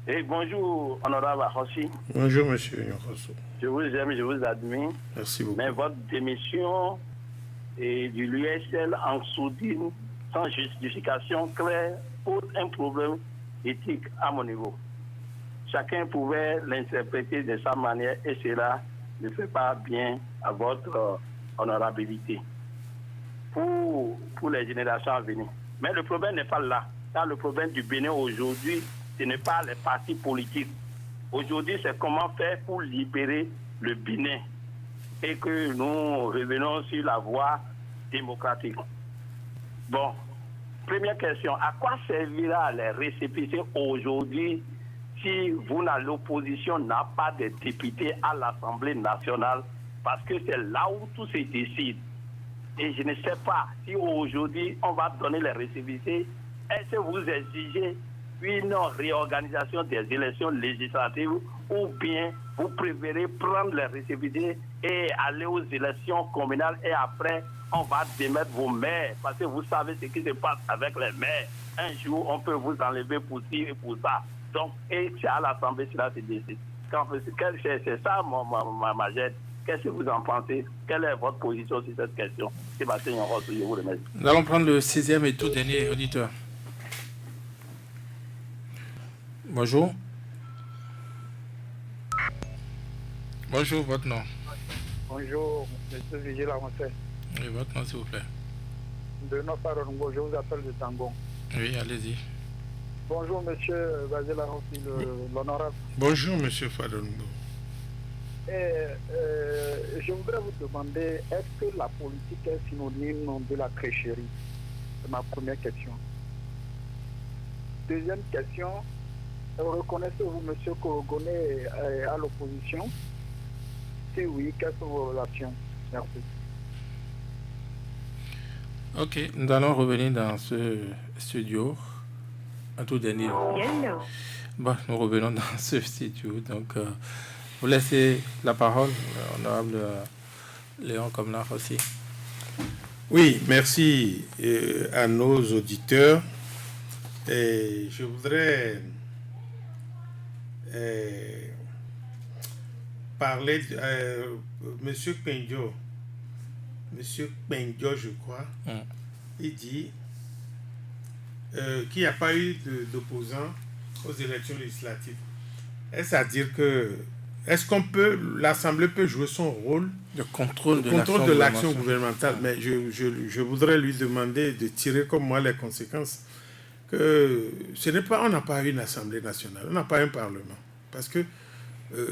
Et bonjour, honorable Rossi. Bonjour, monsieur Yonrosso. Je vous aime, je vous admire. Merci beaucoup. Mais votre démission et du l'USL en sourdine, sans justification claire, pose un problème éthique à mon niveau. Chacun pouvait l'interpréter de sa manière et cela ne fait pas bien à votre honorabilité pour les générations à venir. Mais le problème n'est pas là. Car le problème du Bénin aujourd'hui, ce n'est pas les partis politiques. Aujourd'hui, c'est comment faire pour libérer le Bénin et que nous revenons sur la voie démocratique. Bon, première question, à quoi servira les récépissés aujourd'hui si vous, l'opposition, n'a pas de députés à l'Assemblée nationale? Parce que c'est là où tout se décide. Et je ne sais pas si aujourd'hui on va donner les récépissés. Est-ce que vous exigez une réorganisation des élections législatives ou bien vous préférez prendre les récépissés et aller aux élections communales et après on va démettre vos maires parce que vous savez ce qui se passe avec les maires. Un jour on peut vous enlever pour ci et pour ça. Donc, et c'est à l'Assemblée cela se décide. C'est ça ma gêne. Qu'est-ce que vous en pensez? Quelle est votre position sur cette question? Sébastien Yonrosso, je vous remercie. Nous allons prendre le 6e et tout dernier auditeur. Bonjour. Bonjour, votre nom. Bonjour, M. Vigil Avancé. Oui, votre nom, s'il vous plaît. De Nofarongo, je vous appelle de Tangon. Oui, allez-y. Bonjour, M. Basil Arossi, l'honorable. Bonjour, monsieur Fadongo. Je voudrais vous demander, est-ce que la politique est synonyme de la tricherie? C'est ma première question. Deuxième question, reconnaissez-vous, M. Korogoné, à l'opposition? Si oui, quelles sont vos relations? Merci. Ok, nous allons revenir dans ce studio. Un tout dernier. Bon, nous revenons dans ce studio. Donc, vous laissez la parole, honorable Léon Comlar aussi. Oui, merci à nos auditeurs. Et je voudrais parler de Monsieur Pendio. Monsieur Pendio, je crois. Il dit qu'il n'y a pas eu d'opposants aux élections législatives. Est-ce à dire que l'Assemblée peut jouer son rôle de contrôle de l'action gouvernementale? Mais je voudrais lui demander de tirer comme moi les conséquences. Que on n'a pas une Assemblée nationale, on n'a pas un Parlement. Parce que,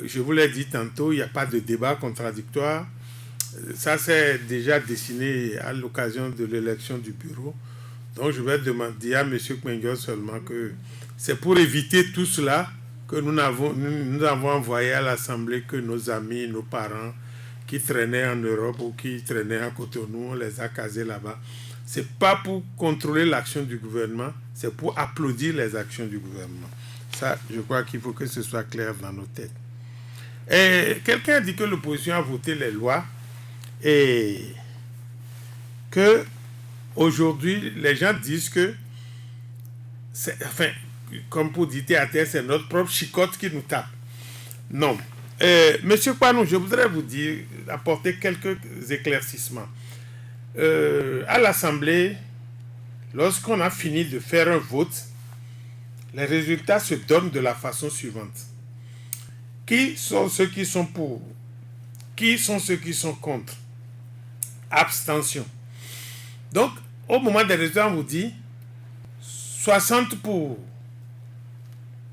je vous l'ai dit tantôt, il n'y a pas de débat contradictoire. Ça s'est déjà dessiné à l'occasion de l'élection du bureau. Donc je vais demander à M. Kwengo seulement que c'est pour éviter tout cela que nous avons envoyé à l'Assemblée que nos amis, nos parents qui traînaient en Europe ou qui traînaient à Cotonou, on les a casés là-bas. Ce n'est pas pour contrôler l'action du gouvernement, c'est pour applaudir les actions du gouvernement. Ça, je crois qu'il faut que ce soit clair dans nos têtes. Et quelqu'un a dit que l'opposition a voté les lois et que aujourd'hui, les gens disent que, comme pour dire à terre, c'est notre propre chicotte qui nous tape. Non. Monsieur Kwanou, je voudrais vous dire, apporter quelques éclaircissements. À l'Assemblée, lorsqu'on a fini de faire un vote, les résultats se donnent de la façon suivante. Qui sont ceux qui sont pour? Qui sont ceux qui sont contre? Abstention. Donc, au moment des résultats, on vous dit 60 pour,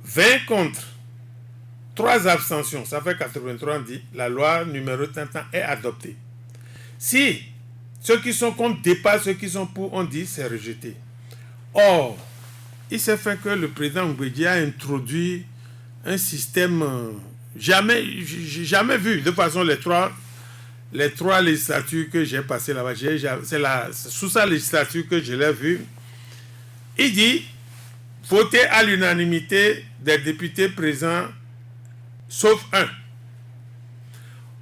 20 contre, 3 abstentions, ça fait 83, on dit la loi numéro tant est adoptée. Si ceux qui sont contre dépassent ceux qui sont pour, on dit c'est rejeté. Or, il s'est fait que le président Ngwedi a introduit un système jamais vu. De toute façon, les trois législatures que j'ai passées là-bas, c'est sous sa législature que je l'ai vu. Il dit, voté à l'unanimité des députés présents, sauf un.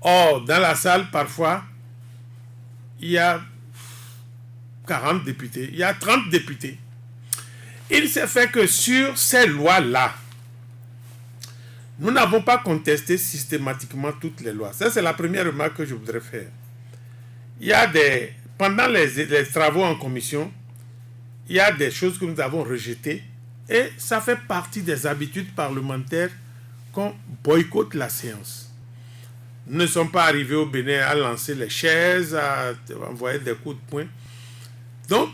Or, dans la salle, parfois, il y a 40 députés, il y a 30 députés. Il s'est fait que sur ces lois-là, nous n'avons pas contesté systématiquement toutes les lois. Ça, c'est la première remarque que je voudrais faire. Il y a pendant les travaux en commission, il y a des choses que nous avons rejetées et ça fait partie des habitudes parlementaires qu'on boycotte la séance. Nous ne sommes pas arrivés au Bénin à lancer les chaises, à envoyer des coups de poing. Donc,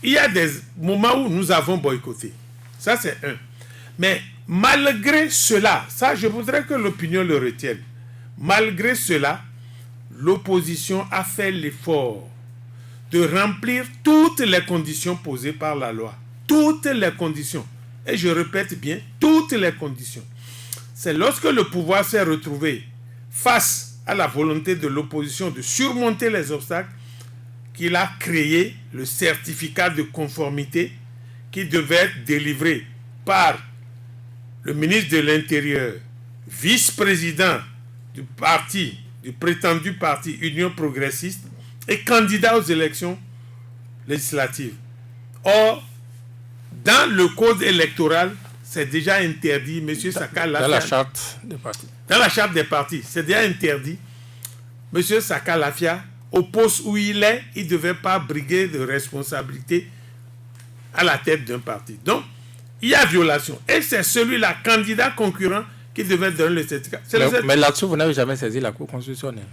il y a des moments où nous avons boycotté. Ça, c'est un. Mais malgré cela, ça, je voudrais que l'opinion le retienne. Malgré cela, l'opposition a fait l'effort de remplir toutes les conditions posées par la loi. Toutes les conditions. Et je répète bien, toutes les conditions. C'est lorsque le pouvoir s'est retrouvé face à la volonté de l'opposition de surmonter les obstacles qu'il a créé le certificat de conformité qui devait être délivré par le ministre de l'Intérieur, vice-président du prétendu parti Union progressiste et candidat aux élections législatives. Or, dans le code électoral, c'est déjà interdit, M. Saka l'a fait. Dans la charte des partis. Dans la charte des partis, c'est déjà interdit. M. Saka Lafia, au poste où il est, il ne devait pas briguer de responsabilité à la tête d'un parti. Donc, il y a violation. Et c'est celui-là, candidat concurrent, qui devait donner le certificat. Mais là-dessus, vous n'avez jamais saisi la Cour constitutionnelle?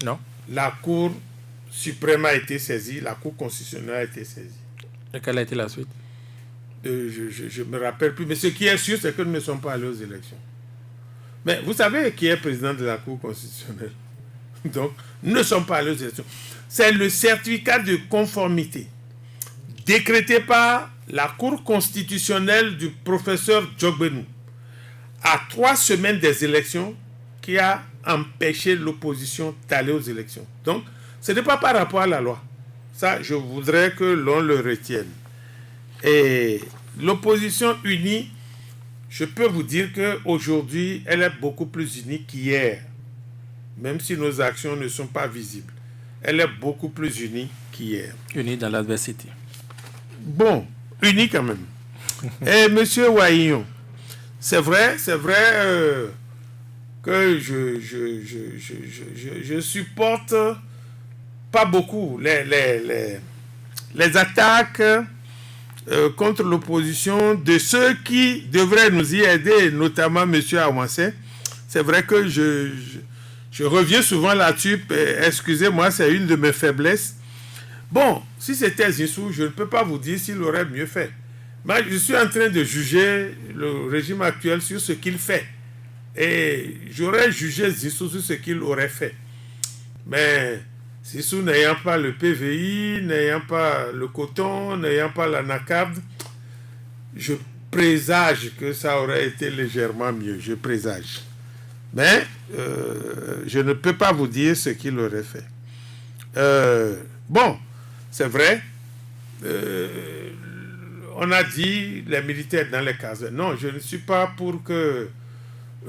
Non? La Cour suprême a été saisie, la Cour constitutionnelle a été saisie. Et quelle a été la suite? Je ne me rappelle plus. Mais ce qui est sûr, c'est que nous ne sommes pas allés aux élections. Mais vous savez qui est président de la Cour constitutionnelle? Donc, nous ne sommes pas allés aux élections. C'est le certificat de conformité décrété par la Cour constitutionnelle du professeur Djogbenou à 3 semaines des élections qui a empêché l'opposition d'aller aux élections. Donc, ce n'est pas par rapport à la loi. Ça, je voudrais que l'on le retienne. Et l'opposition unie, je peux vous dire qu'aujourd'hui, elle est beaucoup plus unie qu'hier. Même si nos actions ne sont pas visibles. Elle est beaucoup plus unie qu'hier. Unie dans l'adversité. Bon, unie quand même. Et M. Waillon, c'est vrai que je supporte pas beaucoup les attaques contre l'opposition de ceux qui devraient nous y aider, notamment M. Awansé. C'est vrai que je reviens souvent là-dessus. Excusez-moi, c'est une de mes faiblesses. Bon, si c'était Zissou, je ne peux pas vous dire s'il aurait mieux fait. Mais je suis en train de juger le régime actuel sur ce qu'il fait. Et j'aurais jugé Zissou sur ce qu'il aurait fait. Mais Zissou n'ayant pas le PVI, n'ayant pas le coton, n'ayant pas la NACAD, je présage que ça aurait été légèrement mieux. Je présage. Mais je ne peux pas vous dire ce qu'il aurait fait. Bon, c'est vrai. On a dit les militaires dans les casernes. Non, je ne suis pas pour que...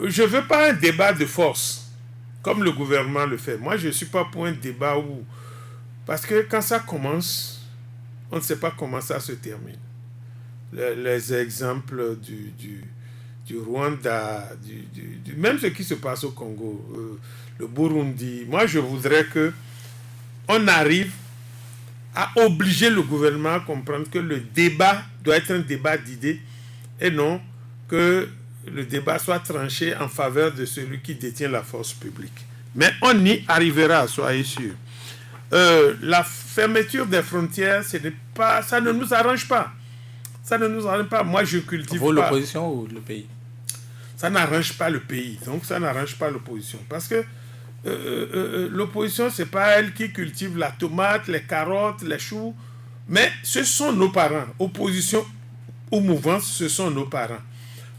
Je ne veux pas un débat de force, comme le gouvernement le fait. Moi, je ne suis pas pour un débat où... Parce que quand ça commence, on ne sait pas comment ça se termine. Les exemples du Rwanda, même ce qui se passe au Congo, le Burundi. Moi, je voudrais qu'on arrive à obliger le gouvernement à comprendre que le débat doit être un débat d'idées et non que le débat soit tranché en faveur de celui qui détient la force publique. Mais on y arrivera, soyez sûrs. La fermeture des frontières, ça ne nous arrange pas. Ça ne nous arrange pas. Moi, je cultive pas. L'opposition ou le pays? Ça n'arrange pas le pays. Donc, ça n'arrange pas l'opposition. Parce que l'opposition, ce n'est pas elle qui cultive la tomate, les carottes, les choux. Mais ce sont nos parents. Opposition ou mouvance, ce sont nos parents.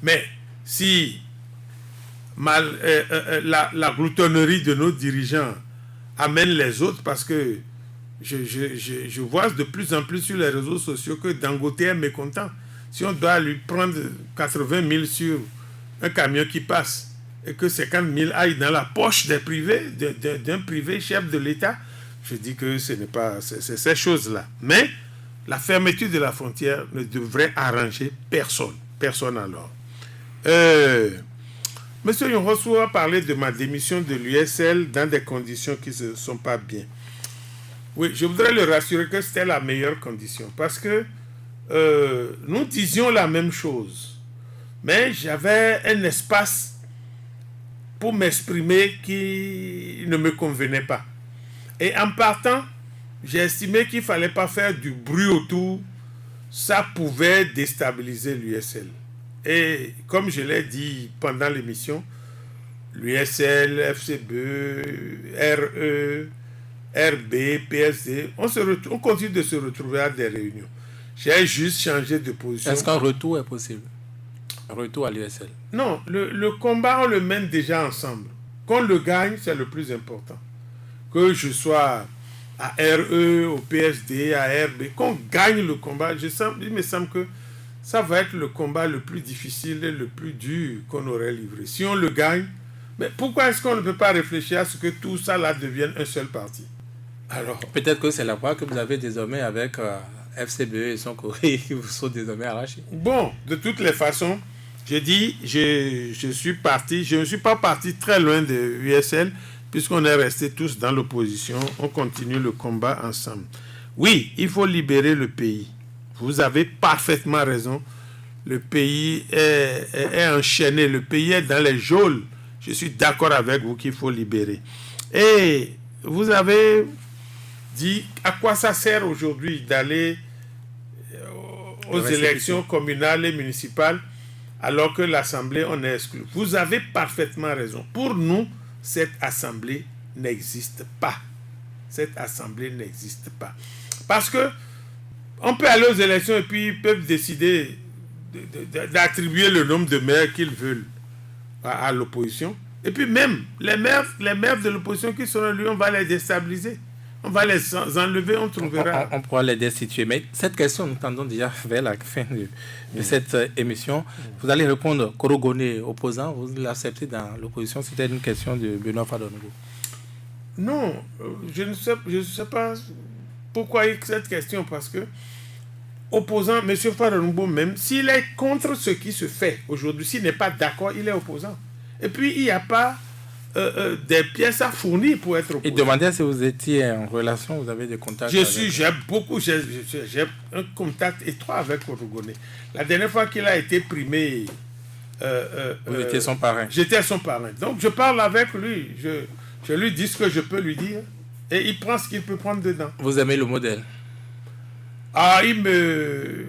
Mais si la gloutonnerie de nos dirigeants amène les autres, parce que je vois de plus en plus sur les réseaux sociaux que Dangote est mécontent. Si on doit lui prendre 80 000 sur un camion qui passe et que 50 000 aillent dans la poche des privés, d'un privé chef de l'État, je dis que ce n'est pas ces choses-là. Mais la fermeture de la frontière ne devrait arranger personne. Personne alors. Monsieur Yonrosu a parlé de ma démission de l'USL dans des conditions qui ne sont pas bien. Oui, je voudrais le rassurer que c'était la meilleure condition parce que nous disions la même chose. Mais j'avais un espace pour m'exprimer qui ne me convenait pas. Et en partant, j'ai estimé qu'il ne fallait pas faire du bruit autour. Ça pouvait déstabiliser l'USL. Et comme je l'ai dit pendant l'émission, l'USL, FCBE, RE, RB, PSD, on continue de se retrouver à des réunions. J'ai juste changé de position. Est-ce qu'un retour est possible? Un retour à l'USL? Non, le combat, on le mène déjà ensemble. Qu'on le gagne, c'est le plus important. Que je sois à RE, au PSD, à RB, qu'on gagne le combat, il me semble que ça va être le combat le plus difficile et le plus dur qu'on aurait livré. Si on le gagne, mais pourquoi est-ce qu'on ne peut pas réfléchir à ce que tout ça là devienne un seul parti? Alors, peut-être que c'est la voie que vous avez désormais avec FCBE et son courrier qui vous sont désormais arrachés. Bon, de toutes les façons, je dis, je suis parti, je ne suis pas parti très loin de l'USL, puisqu'on est restés tous dans l'opposition, on continue le combat ensemble. Oui, il faut libérer le pays. Vous avez parfaitement raison. Le pays est enchaîné, le pays est dans les geôles. Je suis d'accord avec vous qu'il faut libérer. Et vous avez dit à quoi ça sert aujourd'hui d'aller aux élections communales et municipales alors que l'Assemblée en est exclue. Vous avez parfaitement raison. Pour nous, cette Assemblée n'existe pas. Cette Assemblée n'existe pas. Parce que on peut aller aux élections et puis ils peuvent décider d'attribuer le nombre de maires qu'ils veulent à l'opposition. Et puis même, les maires de l'opposition qui seront élus, on va les déstabiliser. On va les enlever, on trouvera... On pourra les destituer. Mais cette question, nous tendons déjà vers la fin de cette émission. Vous allez répondre, Korogoné, opposant, vous l'acceptez dans l'opposition. C'était une question de Benoît Fadongo. Non, je ne sais pas pourquoi il y a cette question, parce que opposant, M. Fadongo même, s'il est contre ce qui se fait aujourd'hui, s'il n'est pas d'accord, il est opposant. Et puis, il n'y a pas des pièces à fournir pour être opposant. Et demandez si vous étiez en relation, vous avez des contacts. J'ai un contact étroit avec Korogoné. La dernière fois qu'il a été primé... vous étiez son parrain. J'étais son parrain. Donc, je parle avec lui. Je lui dis ce que je peux lui dire. Et il prend ce qu'il peut prendre dedans. Vous aimez le modèle? Ah, il me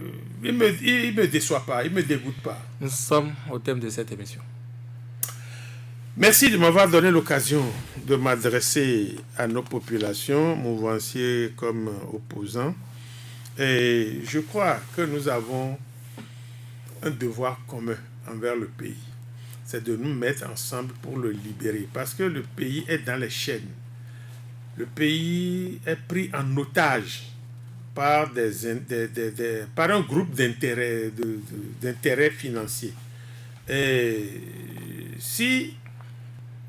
déçoit pas, il me dégoûte pas. Nous sommes au thème de cette émission. Merci de m'avoir donné l'occasion de m'adresser à nos populations, mouvanciers comme opposants. Et je crois que nous avons un devoir commun envers le pays. C'est de nous mettre ensemble pour le libérer. Parce que le pays est dans les chaînes. Le pays est pris en otage par un groupe d'intérêts financiers. Et si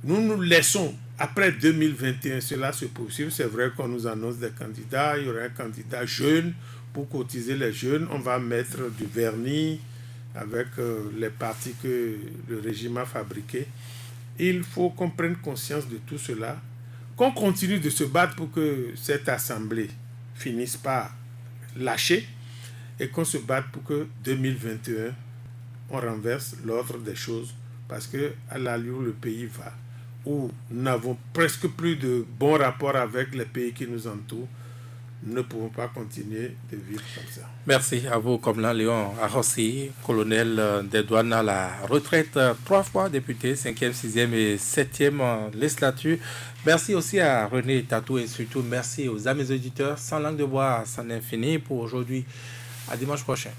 nous nous laissons, après 2021, cela se poursuivre, c'est vrai qu'on nous annonce des candidats, il y aura un candidat jeune pour cotiser les jeunes, on va mettre du vernis avec les partis que le régime a fabriqués. Il faut qu'on prenne conscience de tout cela, qu'on continue de se battre pour que cette assemblée finisse par lâcher et qu'on se batte pour que 2021 on renverse l'ordre des choses, parce que à l'allure où le pays va, où nous n'avons presque plus de bons rapports avec les pays qui nous entourent, nous ne pouvons pas continuer de vivre comme ça. Merci à vous, Comlan Léon Arossi, colonel des douanes à la retraite, 3 fois député, 5e, 6e et 7e législature. Merci aussi à René Tatou et surtout merci aux amis auditeurs. Sans langue de bois, c'en est fini pour aujourd'hui. À dimanche prochain.